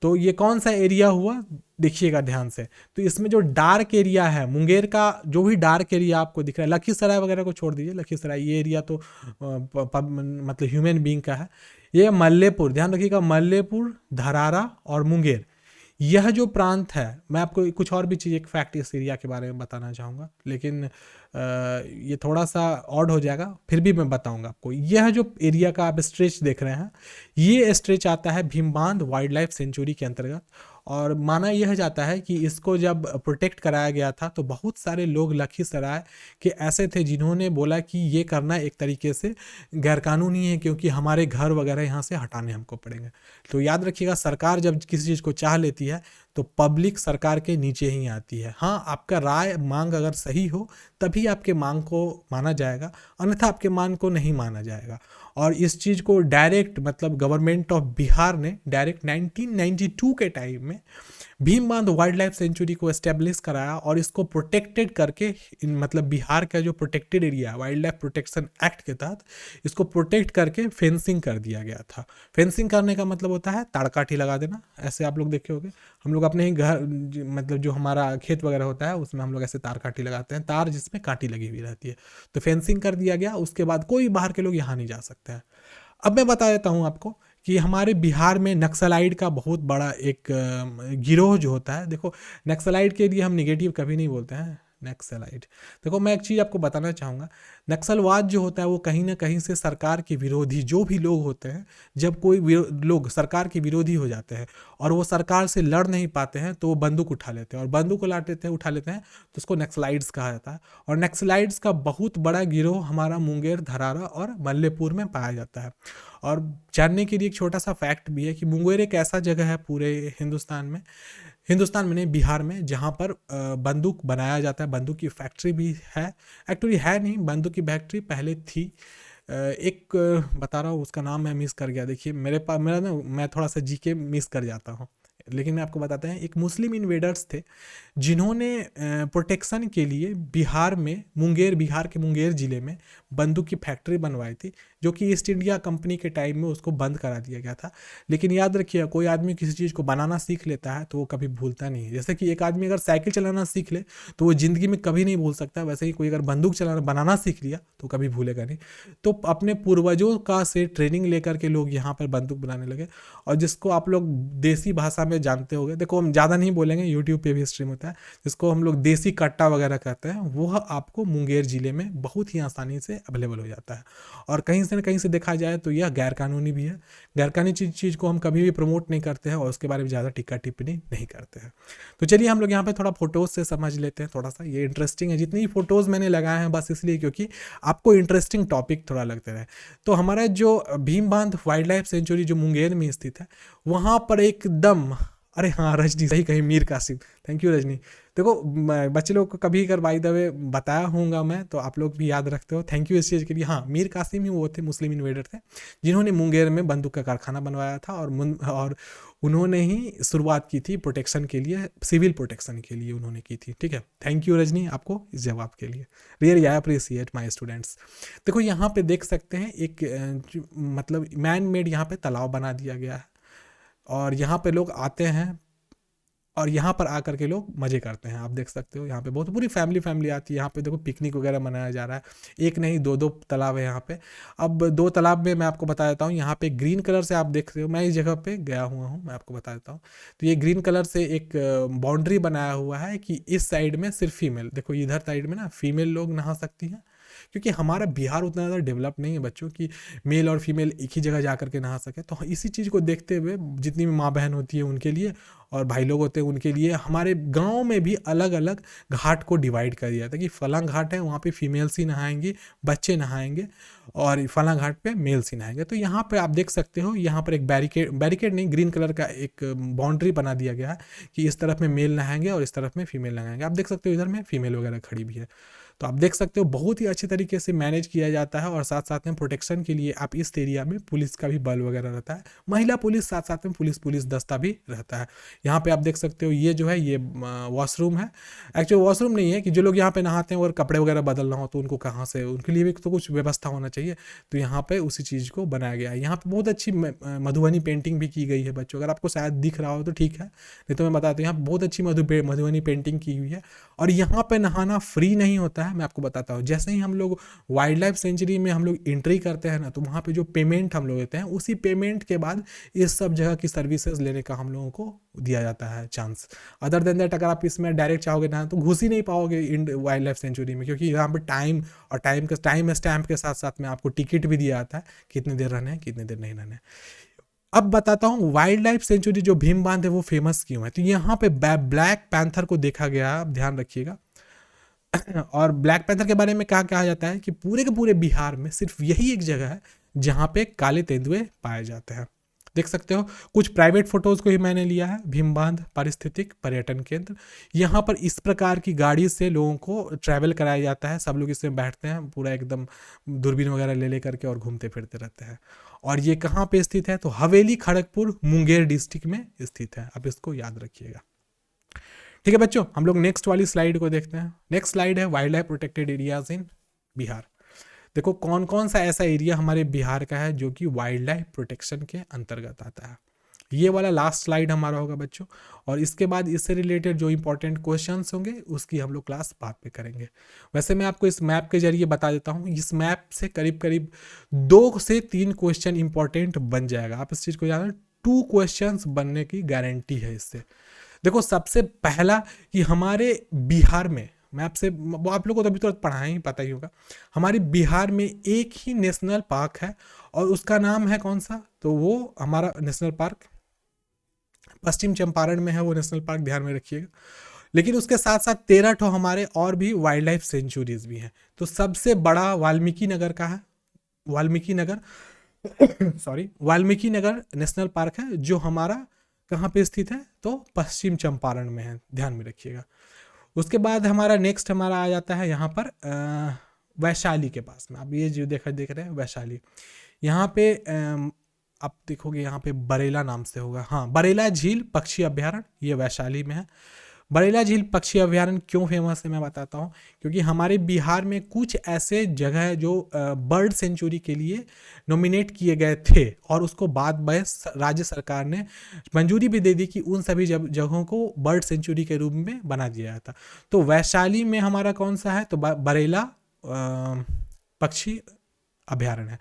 तो ये कौन सा एरिया हुआ, देखिएगा ध्यान से। तो इसमें जो डार्क एरिया है मुंगेर का, जो भी डार्क एरिया आपको दिख रहा है, लखीसराय वगैरह को छोड़ दीजिए, लखीसराय ये एरिया तो मतलब ह्यूमन बीइंग का है। ये मल्लेपुर, ध्यान रखिएगा, मल्लेपुर, धरारा और मुंगेर, यह जो प्रांत है, मैं आपको कुछ और भी चीज़, एक फैक्ट इस एरिया के बारे में बताना चाहूँगा, लेकिन ये थोड़ा सा ऑड हो जाएगा, फिर भी मैं बताऊंगा आपको। यह जो एरिया का आप स्ट्रेच देख रहे हैं, ये स्ट्रेच आता है भीम बांध वाइल्ड लाइफ सेंचुरी के अंतर्गत। और माना यह जाता है कि इसको जब प्रोटेक्ट कराया गया था तो बहुत सारे लोग लखीसराय के ऐसे थे जिन्होंने बोला कि ये करना एक तरीके से गैरकानूनी है, क्योंकि हमारे घर वगैरह यहाँ से हटाने हमको पड़ेंगे। तो याद रखिएगा, सरकार जब किसी चीज़ को चाह लेती है तो पब्लिक सरकार के नीचे ही आती है। हाँ, आपका राय मांग अगर सही हो तभी आपके मांग को माना जाएगा, अन्यथा आपके मांग को नहीं माना जाएगा। और इस चीज़ को डायरेक्ट मतलब गवर्नमेंट ऑफ बिहार ने डायरेक्ट 1992 के टाइम में भीम बांध वाइल्ड लाइफ सेंचुरी को एस्टेब्लिश कराया और इसको प्रोटेक्टेड करके, मतलब बिहार का जो प्रोटेक्टेड एरिया है वाइल्ड लाइफ प्रोटेक्शन एक्ट के तहत इसको प्रोटेक्ट करके फेंसिंग कर दिया गया था। फेंसिंग करने का मतलब होता है ताड़काठी लगा देना। ऐसे आप लोग देखे होंगे, हम लोग अपने ही घर मतलब जो हमारा खेत वगैरह होता है उसमें हम लोग ऐसे तार काठी लगाते हैं, तार जिसमें कांटी लगी हुई रहती है। तो फेंसिंग कर दिया गया, उसके बाद कोई बाहर के लोग यहाँ नहीं जा सकते हैं। अब मैं बता देता हूँ आपको कि हमारे बिहार में नक्सलाइट का बहुत बड़ा एक गिरोह जो होता है। देखो, नक्सलाइट के लिए हम निगेटिव कभी नहीं बोलते हैं, नक्सलाइट। देखो, मैं एक चीज़ आपको बताना चाहूँगा, नक्सलवाद जो होता है वो कहीं ना कहीं से सरकार के विरोधी जो भी लोग होते हैं, जब कोई लोग सरकार के विरोधी हो जाते हैं और वो सरकार से लड़ नहीं पाते हैं तो वो बंदूक उठा लेते हैं, और बंदूक उठा लेते हैं तो उसको नक्सलाइट्स कहा जाता है। और नक्सलाइट्स का बहुत बड़ा गिरोह हमारा मुंगेर, धरारा और मल्लेपुर में पाया जाता है। और जानने के लिए एक छोटा सा फैक्ट भी है कि मुंगेर एक ऐसा जगह है पूरे हिंदुस्तान में नहीं, बिहार में, जहाँ पर बंदूक बनाया जाता है। बंदूक की फैक्ट्री भी है, एक्चुअली है नहीं, बंदूक की फैक्ट्री पहले थी। एक बता रहा हूँ, उसका नाम मैं मिस कर गया। देखिए मेरा ना, मैं थोड़ा सा जीके मिस कर जाता हूँ, लेकिन मैं आपको बताते हैं। एक मुस्लिम इन्वेडर्स थे जिन्होंने प्रोटेक्शन के लिए बिहार के मुंगेर ज़िले में बंदूक की फैक्ट्री बनवाई थी, जो कि ईस्ट इंडिया कंपनी के टाइम में उसको बंद करा दिया गया था। लेकिन याद रखिए, कोई आदमी किसी चीज़ को बनाना सीख लेता है तो वो कभी भूलता नहीं है। जैसे कि एक आदमी अगर साइकिल चलाना सीख ले तो वो ज़िंदगी में कभी नहीं भूल सकता, वैसे ही कोई अगर बंदूक बनाना सीख लिया तो कभी भूलेगा नहीं। तो अपने पूर्वजों का से ट्रेनिंग लेकर के लोग यहाँ पर बंदूक बनाने लगे, और जिसको आप लोग देसी भाषा में जानते होंगे, देखो हम ज़्यादा नहीं बोलेंगे, यूट्यूब पे भी स्ट्रीम होता है, जिसको हम लोग देसी कट्टा वगैरह कहते हैं, वह आपको मुंगेर ज़िले में बहुत ही आसानी से अवेलेबल हो जाता है। और कहीं से न कहीं से देखा जाए तो यह गैरकानूनी भी है। गैरकानूनी चीज़ को हम कभी भी प्रमोट नहीं करते हैं और उसके बारे में ज़्यादा टिक्का टिप्पणी नहीं करते हैं। तो चलिए हम लोग यहाँ पे थोड़ा फोटोज़ से समझ लेते हैं। थोड़ा सा ये इंटरेस्टिंग है, जितनी फोटोज़ मैंने लगाए हैं बस इसलिए क्योंकि आपको इंटरेस्टिंग टॉपिक थोड़ा लगते रहे। तो हमारा जो भीम बांध वाइल्ड लाइफ सेंचुरी जो मुंगेर में स्थित है, वहाँ पर एकदम, अरे हाँ रजनी, सही कहीं, मीर कासिम, थैंक यू रजनी। देखो, बच्चे लोग को कभी अगर बाय द वे बताया होऊंगा मैं तो आप लोग भी याद रखते हो, थैंक यू इस चीज़ के लिए। हाँ, मीर कासिम ही वो थे, मुस्लिम इन्वेडर थे जिन्होंने मुंगेर में बंदूक का कारखाना बनवाया था, और उन्होंने ही शुरुआत की थी प्रोटेक्शन के लिए, सिविल प्रोटेक्शन के लिए उन्होंने की थी। ठीक है, थैंक यू रजनी आपको इस जवाब के लिए, really I appreciate my students. देखो यहाँ पे देख सकते हैं एक मतलब मैन मेड यहाँ पे तालाब बना दिया गया है, और यहाँ पे लोग आते हैं और यहाँ पर आकर के लोग मज़े करते हैं। आप देख सकते हो यहाँ पे बहुत पूरी फैमिली आती है। यहाँ पे देखो पिकनिक वगैरह मनाया जा रहा है। एक नहीं दो तालाब है यहाँ पे। अब 2 तालाब में मैं आपको बता देता हूँ। यहाँ पे ग्रीन कलर से आप देख रहे हो, मैं इस जगह पे गया हुआ हूँ, मैं आपको बता देता हूँ। तो ये ग्रीन कलर से एक बाउंड्री बनाया हुआ है कि इस साइड में सिर्फ फीमेल, देखो इधर साइड में ना फीमेल लोग नहा सकती हैं, क्योंकि हमारा बिहार उतना ज़्यादा डेवलप नहीं है बच्चों की मेल और फीमेल एक ही जगह जा करके नहा सके। तो इसी चीज़ को देखते हुए जितनी भी माँ बहन होती है उनके लिए और भाई लोग होते हैं उनके लिए हमारे गांव में भी अलग अलग घाट को डिवाइड कर दिया था कि फलां घाट है वहाँ पे फीमेल्स ही नहाएंगी, बच्चे नहाएंगे, और फलां घाट पे मेल्स ही नहाएंगे। तो यहाँ पे आप देख सकते हो, यहाँ पर एक बैरिकेड नहीं, ग्रीन कलर का एक बाउंड्री बना दिया गया है कि इस तरफ में मेल नहाएंगे और इस तरफ में फीमेल नहाएंगे। आप देख सकते हो इधर में फीमेल वगैरह खड़ी भी है। तो आप देख सकते हो बहुत ही अच्छी तरीके से मैनेज किया जाता है। और साथ साथ में प्रोटेक्शन के लिए आप इस एरिया में पुलिस का भी बल वगैरह रहता है, महिला पुलिस, साथ साथ में पुलिस दस्ता भी रहता है। यहाँ पे आप देख सकते हो ये जो है ये वॉशरूम है। एक्चुअली वॉशरूम नहीं है कि जो लोग यहाँ पे नहाते हैं और कपड़े वगैरह बदलना हो तो उनको कहाँ से, उनके लिए भी तो कुछ व्यवस्था होना चाहिए। तो यहाँ पे उसी चीज़ को बनाया गया है। यहाँ पे बहुत अच्छी मधुबनी पेंटिंग भी की गई है बच्चों, अगर आपको शायद दिख रहा हो तो ठीक है, नहीं तो मैं बताता हूँ यहाँ बहुत अच्छी मधुबनी पेंटिंग की हुई है। और यहाँ पे नहाना फ्री नहीं होता है, मैं आपको बताता हूँ। जैसे ही हम लोग वाइल्ड लाइफ सेंचुरी में हम लोग एंट्री करते हैं ना, तो वहाँ पे जो पेमेंट हम लोग देते हैं, उसी पेमेंट के बाद इस सब जगह की सर्विसेज लेने का हम लोगों को दिया जाता है चांस। अदर देन दैट अगर आप इसमें डायरेक्ट चाहोगे ना तो घुस ही नहीं पाओगे इन वाइल्ड लाइफ सेंचुरी में, क्योंकि यहाँ पे टाइम और टाइम स्टैम्प के साथ साथ में आपको टिकट भी दिया जाता है कितनी देर रहना है कितनी देर नहीं रहना है। अब बताता हूँ वाइल्ड लाइफ सेंचुरी जो भीम बांध है वो फेमस क्यों है। तो यहाँ पे ब्लैक पैंथर को देखा गया, आप ध्यान रखिएगा। और ब्लैक पैंथर के बारे में कहा जाता है कि पूरे के पूरे बिहार में सिर्फ यही एक जगह है जहाँ पे काले तेंदुए पाए जाते हैं। देख सकते हो कुछ प्राइवेट फोटोज को ही मैंने लिया है। भीम बांध पारिस्थितिक पर्यटन केंद्र, यहाँ पर इस प्रकार की गाड़ी से लोगों को ट्रैवल कराया जाता है। सब लोग इसमें बैठते हैं पूरा एकदम दूरबीन वगैरह ले करके और घूमते फिरते रहते हैं। और ये कहाँ पे स्थित है, तो हवेली खड़गपुर मुंगेर डिस्ट्रिक्ट में स्थित है। आप इसको याद रखिएगा। ठीक है बच्चों, हम लोग नेक्स्ट वाली स्लाइड को देखते हैं। नेक्स्ट स्लाइड है wild life protected areas in Bihar. देखो कौन कौन सा ऐसा एरिया हमारे बिहार का है जो कि वाइल्ड लाइफ प्रोटेक्शन के अंतर्गत आता है। ये वाला लास्ट स्लाइड हमारा होगा बच्चों, और इसके बाद इससे रिलेटेड जो इंपॉर्टेंट क्वेश्चंस होंगे उसकी हम लोग क्लास बाद में करेंगे। वैसे मैं आपको इस मैप के जरिए बता देता हूँ, इस मैप से करीब करीब 2 से 3 क्वेश्चन इंपॉर्टेंट बन जाएगा। आप इस चीज़ को जानो, 2 क्वेश्चन बनने की गारंटी है इससे। देखो सबसे पहला कि हमारे बिहार में, मैं आपसे, आप लोगों को तो अभी तो पढ़ा ही पता ही होगा, हमारे बिहार में एक ही नेशनल पार्क है और उसका नाम है कौन सा, तो वो हमारा नेशनल पार्क पश्चिम चंपारण में है वो नेशनल पार्क, ध्यान में रखिएगा। लेकिन उसके साथ साथ 13 ठो हमारे और भी वाइल्ड लाइफ सेंचुरीज भी हैं। तो सबसे बड़ा वाल्मीकि नगर का है, वाल्मीकि नगर वाल्मीकि नगर नेशनल पार्क है, जो हमारा कहाँ पे स्थित है, तो पश्चिम चंपारण में है, ध्यान में रखिएगा। उसके बाद हमारा नेक्स्ट हमारा आ जाता है यहाँ पर वैशाली के पास में। आप ये जो देख रहे हैं वैशाली, यहाँ पे आप देखोगे यहाँ पे बरेला नाम से होगा, हाँ, बरेला झील पक्षी अभ्यारण्य, ये वैशाली में है। बरेला झील पक्षी अभ्यारण्य क्यों फेमस है मैं बताता हूँ, क्योंकि हमारे बिहार में कुछ ऐसे जगह है जो बर्ड सेंचुरी के लिए नॉमिनेट किए गए थे और उसको बाद में राज्य सरकार ने मंजूरी भी दे दी कि उन सभी जगहों को बर्ड सेंचुरी के रूप में बना दिया जाता। तो वैशाली में हमारा कौन सा है, तो बरेला पक्षी अभ्यारण्य है।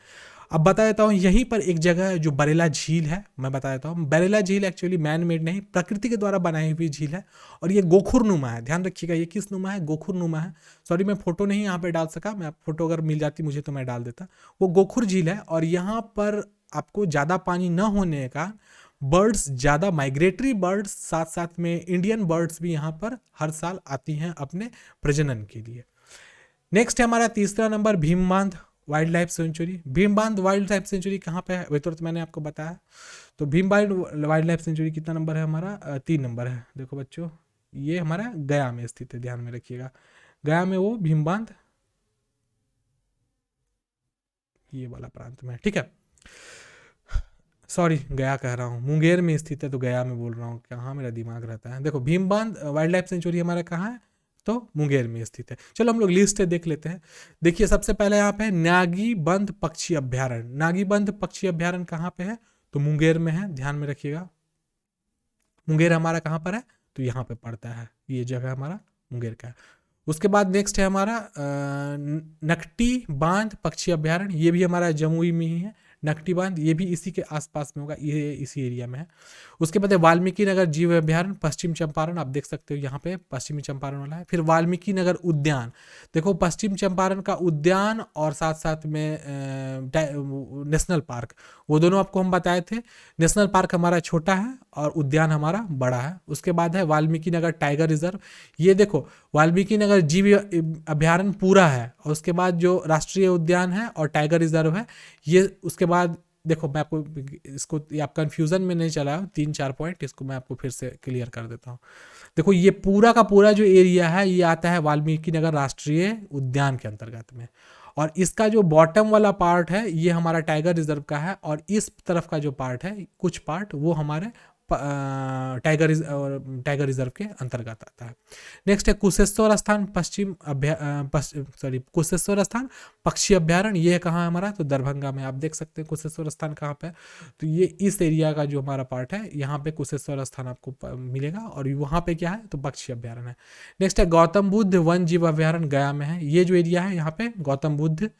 अब बता देता हूँ यहीं पर एक जगह है जो बरेला झील है, मैं बता देता हूँ। बरेला झील एक्चुअली मैन मेड नहीं, प्रकृति के द्वारा बनाई हुई झील है और ये गोखुरनुमा है, ध्यान रखिएगा। ये किस नुमा है, गोखुरनुमा है। सॉरी मैं फोटो नहीं यहाँ पे डाल सका, मैं फोटो अगर मिल जाती मुझे तो मैं डाल देता। वो गोखुर झील है और यहाँ पर आपको ज़्यादा पानी न होने का बर्ड्स, ज़्यादा माइग्रेटरी बर्ड्स, साथ साथ में इंडियन बर्ड्स भी यहाँ पर हर साल आती हैं अपने प्रजनन के लिए। नेक्स्ट है हमारा तीसरा नंबर भीम बांध वाइल्ड लाइफ सेंचुरी। भीम बांध वाइल्ड लाइफ सेंचुरी कहाँ पे है, वे तो मैंने आपको बताया। तो भीम बांध वाइल्ड लाइफ सेंचुरी कितना नंबर है हमारा, 3 नंबर है। देखो बच्चों ये हमारा गया में स्थित है, ध्यान में रखिएगा। गया में वो भीम बांध ये वाला प्रांत में, ठीक है। सॉरी गया कह रहा हूँ, मुंगेर में स्थित है तो गया में बोल रहा हूँ, कहाँ मेरा दिमाग रहता है। देखो भीम बांध वाइल्ड लाइफ सेंचुरी हमारा कहाँ है, तो मुंगेर में स्थित है। चलो हम लोग लिस्ट देख लेते हैं। देखिए सबसे पहले यहाँ पे नागी बंध पक्षी अभ्यारण्य। नागी बंध पक्षी अभ्यारण्य कहाँ पे है, तो मुंगेर में है, ध्यान में रखिएगा। मुंगेर हमारा कहाँ पर है, तो यहाँ पे पड़ता है, ये जगह हमारा मुंगेर का है। उसके बाद नेक्स्ट है हमारा नकटी बांध पक्षी अभ्यारण्य, ये भी हमारा जमुई में ही है। नकटी बांध ये भी इसी के आसपास में होगा, ये इसी एरिया में है। उसके बाद है वाल्मीकि नगर जीव अभ्यारण्य पश्चिम चंपारण, आप देख सकते हो यहाँ पे पश्चिमी चंपारण वाला है। फिर वाल्मीकि नगर उद्यान, देखो पश्चिम चंपारण का उद्यान और साथ साथ में नेशनल पार्क, वो दोनों आपको हम बताए थे। नेशनल पार्क हमारा छोटा है और उद्यान हमारा बड़ा है। उसके बाद है वाल्मीकि नगर टाइगर रिजर्व, ये देखो वाल्मीकि नगर जीव अभ्यारण्य पूरा है, और उसके बाद जो राष्ट्रीय उद्यान है और टाइगर रिजर्व है ये। उसके बाद देखो मैं आपको इसको, आप कंफ्यूजन में नहीं चला, 3-4 पॉइंट इसको मैं आपको फिर से क्लियर कर देता हूँ। देखो ये पूरा का पूरा जो एरिया है ये आता है वाल्मीकि नगर राष्ट्रीय उद्यान के अंतर्गत में, और इसका जो बॉटम वाला पार्ट है ये हमारा टाइगर रिजर्व का है, और इस तरफ का जो पार्ट है कुछ पार्ट वो हमारे टाइगर रिजर्व के अंतर्गत आता है। नेक्स्ट है कुशेश्वर स्थान कुशेश्वर स्थान पक्षी अभ्यारण्य, ये कहाँ है हमारा, तो दरभंगा में। आप देख सकते हैं कुशेश्वर स्थान कहाँ पे है, तो ये इस एरिया का जो हमारा पार्ट है यहाँ पे कुशेश्वर स्थान आपको मिलेगा, और वहाँ पे क्या है तो पक्षी अभ्यारण्य है। नेक्स्ट है गौतम बुद्ध वन जीव अभ्यारण्य गया में है, ये जो एरिया है यहाँ पे गौतम बुद्ध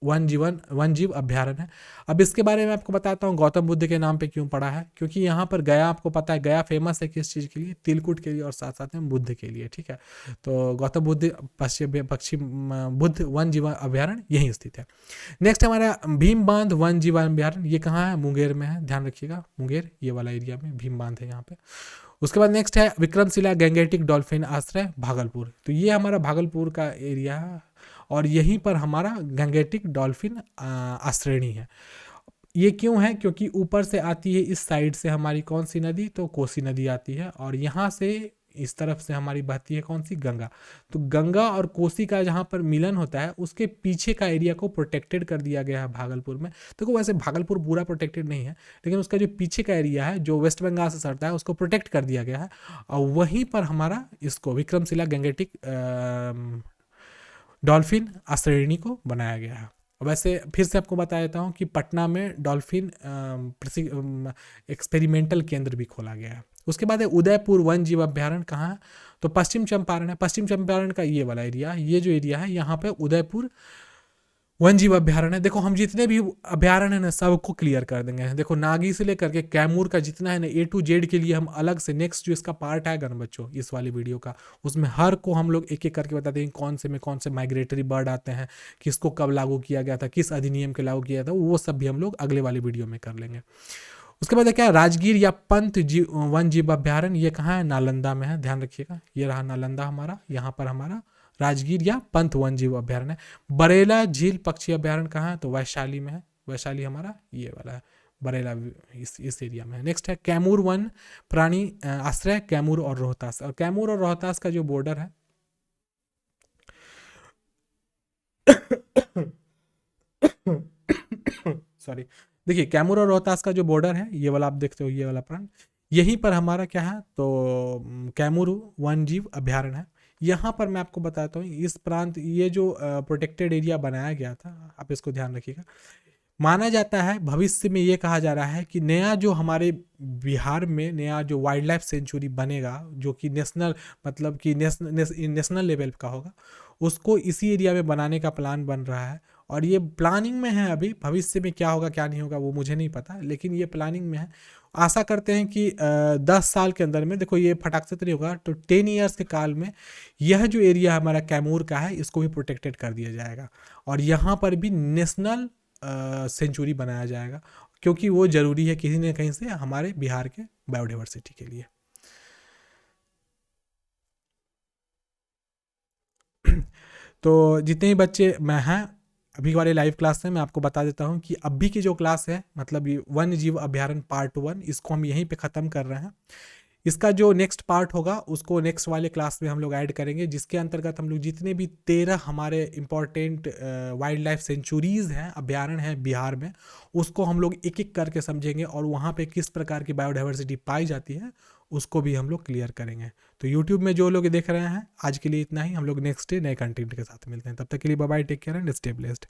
वन जीव अभ्यारण्य है। अब इसके बारे में आपको बताता हूँ गौतम बुद्ध के नाम पे क्यों पड़ा है, क्योंकि यहाँ पर गया, आपको पता है गया फेमस है किस चीज़ के लिए, तिलकुट के लिए और साथ साथ में बुद्ध के लिए, ठीक है। तो गौतम बुद्ध पश्चिम बुद्ध वन जीव अभ्यारण्य यहीं स्थित है। नेक्स्ट हमारा भीम बांध वन जीव अभ्यारण्य, ये कहाँ है, मुंगेर में है, ध्यान रखिएगा मुंगेर ये वाला एरिया में भीम बांध है यहाँ पे। उसके बाद नेक्स्ट है विक्रमशिला गैंगेटिक डॉल्फिन आश्रय भागलपुर, तो ये हमारा भागलपुर का एरिया है, और यहीं पर हमारा गैंगेटिक डॉल्फिन आश्रयणी है। ये क्यों है, क्योंकि ऊपर से आती है इस साइड से हमारी कौन सी नदी, तो कोसी नदी आती है, और यहाँ से इस तरफ से हमारी बहती है कौन सी, गंगा। तो गंगा और कोसी का जहाँ पर मिलन होता है उसके पीछे का एरिया को प्रोटेक्टेड कर दिया गया है भागलपुर में। देखो वैसे भागलपुर पूरा प्रोटेक्टेड नहीं है, लेकिन उसका जो पीछे का एरिया है जो वेस्ट बंगाल से सटता है उसको प्रोटेक्ट कर दिया गया है, और वहीं पर हमारा इसको विक्रमशिला गैंगेटिक डॉल्फिन आश्रयणी को बनाया गया है। वैसे फिर से आपको बता देता हूँ कि पटना में डॉल्फिन एक्सपेरिमेंटल केंद्र भी खोला गया है। उसके बाद है उदयपुर वन जीव अभ्यारण्य, कहाँ है, तो पश्चिम चंपारण है। पश्चिम चंपारण का ये वाला एरिया, ये जो एरिया है यहाँ पे उदयपुर वन जीव अभ्यारण्य है। देखो हम जितने भी अभ्यारण्य है ना सबको क्लियर कर देंगे। देखो नागी से लेकर के कैमूर का जितना है ना A to Z के लिए हम अलग से नेक्स्ट जो इसका पार्ट आएगा ना बच्चों इस वाली वीडियो का, उसमें हर को हम लोग एक एक करके बताते हैं कौन से माइग्रेटरी बर्ड आते हैं, किसको कब लागू किया गया था, किस अधिनियम के लागू किया था, वो सब भी हम लोग अगले वाली वीडियो में कर लेंगे। उसके बाद क्या राजगीर या पंत वन जीव अभ्यारण्य, ये कहाँ है, नालंदा में है, ध्यान रखिएगा ये रहा नालंदा हमारा, यहाँ पर हमारा राजगीर या पंत वन जीव अभ्यारण्य। बरेला झील पक्षी अभ्यारण्य कहाँ है, तो वैशाली में है, वैशाली हमारा ये वाला है, बरेला इस एरिया में है। नेक्स्ट है कैमूर वन प्राणी आश्रय, कैमूर और रोहतास, और कैमूर और रोहतास का जो बॉर्डर है सॉरी, देखिए कैमूर और रोहतास का जो बॉर्डर है ये वाला आप देखते हो, ये वाला प्रांत, यहीं पर हमारा क्या है, तो कैमूर वन जीव अभ्यारण्य है। यहाँ पर मैं आपको बताता हूँ इस प्रांत, ये जो प्रोटेक्टेड एरिया बनाया गया था, आप इसको ध्यान रखिएगा। माना जाता है भविष्य में ये कहा जा रहा है कि नया जो हमारे बिहार में नया जो वाइल्ड लाइफ सेंचुरी बनेगा, जो कि नेशनल मतलब कि नेशनल लेवल का होगा, उसको इसी एरिया में बनाने का प्लान बन रहा है, और ये प्लानिंग में है। अभी भविष्य में क्या होगा क्या नहीं होगा वो मुझे नहीं पता, लेकिन ये प्लानिंग में है। आशा करते हैं कि 10 साल के अंदर में, देखो ये फटाक से तो नहीं होगा, तो 10 ईयर्स के काल में यह जो एरिया हमारा कैमूर का है इसको भी प्रोटेक्टेड कर दिया जाएगा, और यहाँ पर भी नेशनल सेंचुरी बनाया जाएगा, क्योंकि वो ज़रूरी है किसी न कहीं से हमारे बिहार के बायोडाइवर्सिटी के लिए। तो जितने ही बच्चे मैं हैं अभी वाले लाइव क्लास में, मैं आपको बता देता हूं कि अभी की जो क्लास है मतलब ये वन्य जीव अभ्यारण्य पार्ट 1, इसको हम यहीं पे ख़त्म कर रहे हैं। इसका जो नेक्स्ट पार्ट होगा उसको नेक्स्ट वाले क्लास में हम लोग ऐड करेंगे, जिसके अंतर्गत हम लोग जितने भी 13 हमारे इंपॉर्टेंट वाइल्ड लाइफ सेंचुरीज़ हैं, अभ्यारण्य हैं बिहार में, उसको हम लोग एक एक करके समझेंगे, और वहाँ पे किस प्रकार की बायोडाइवर्सिटी पाई जाती है उसको भी हम लोग क्लियर करेंगे। तो यूट्यूब में जो लोग देख रहे हैं आज के लिए इतना ही, हम लोग नेक्स्ट डे नए कंटेंट के साथ मिलते हैं, तब तक के लिए bye bye, take care and stay blessed.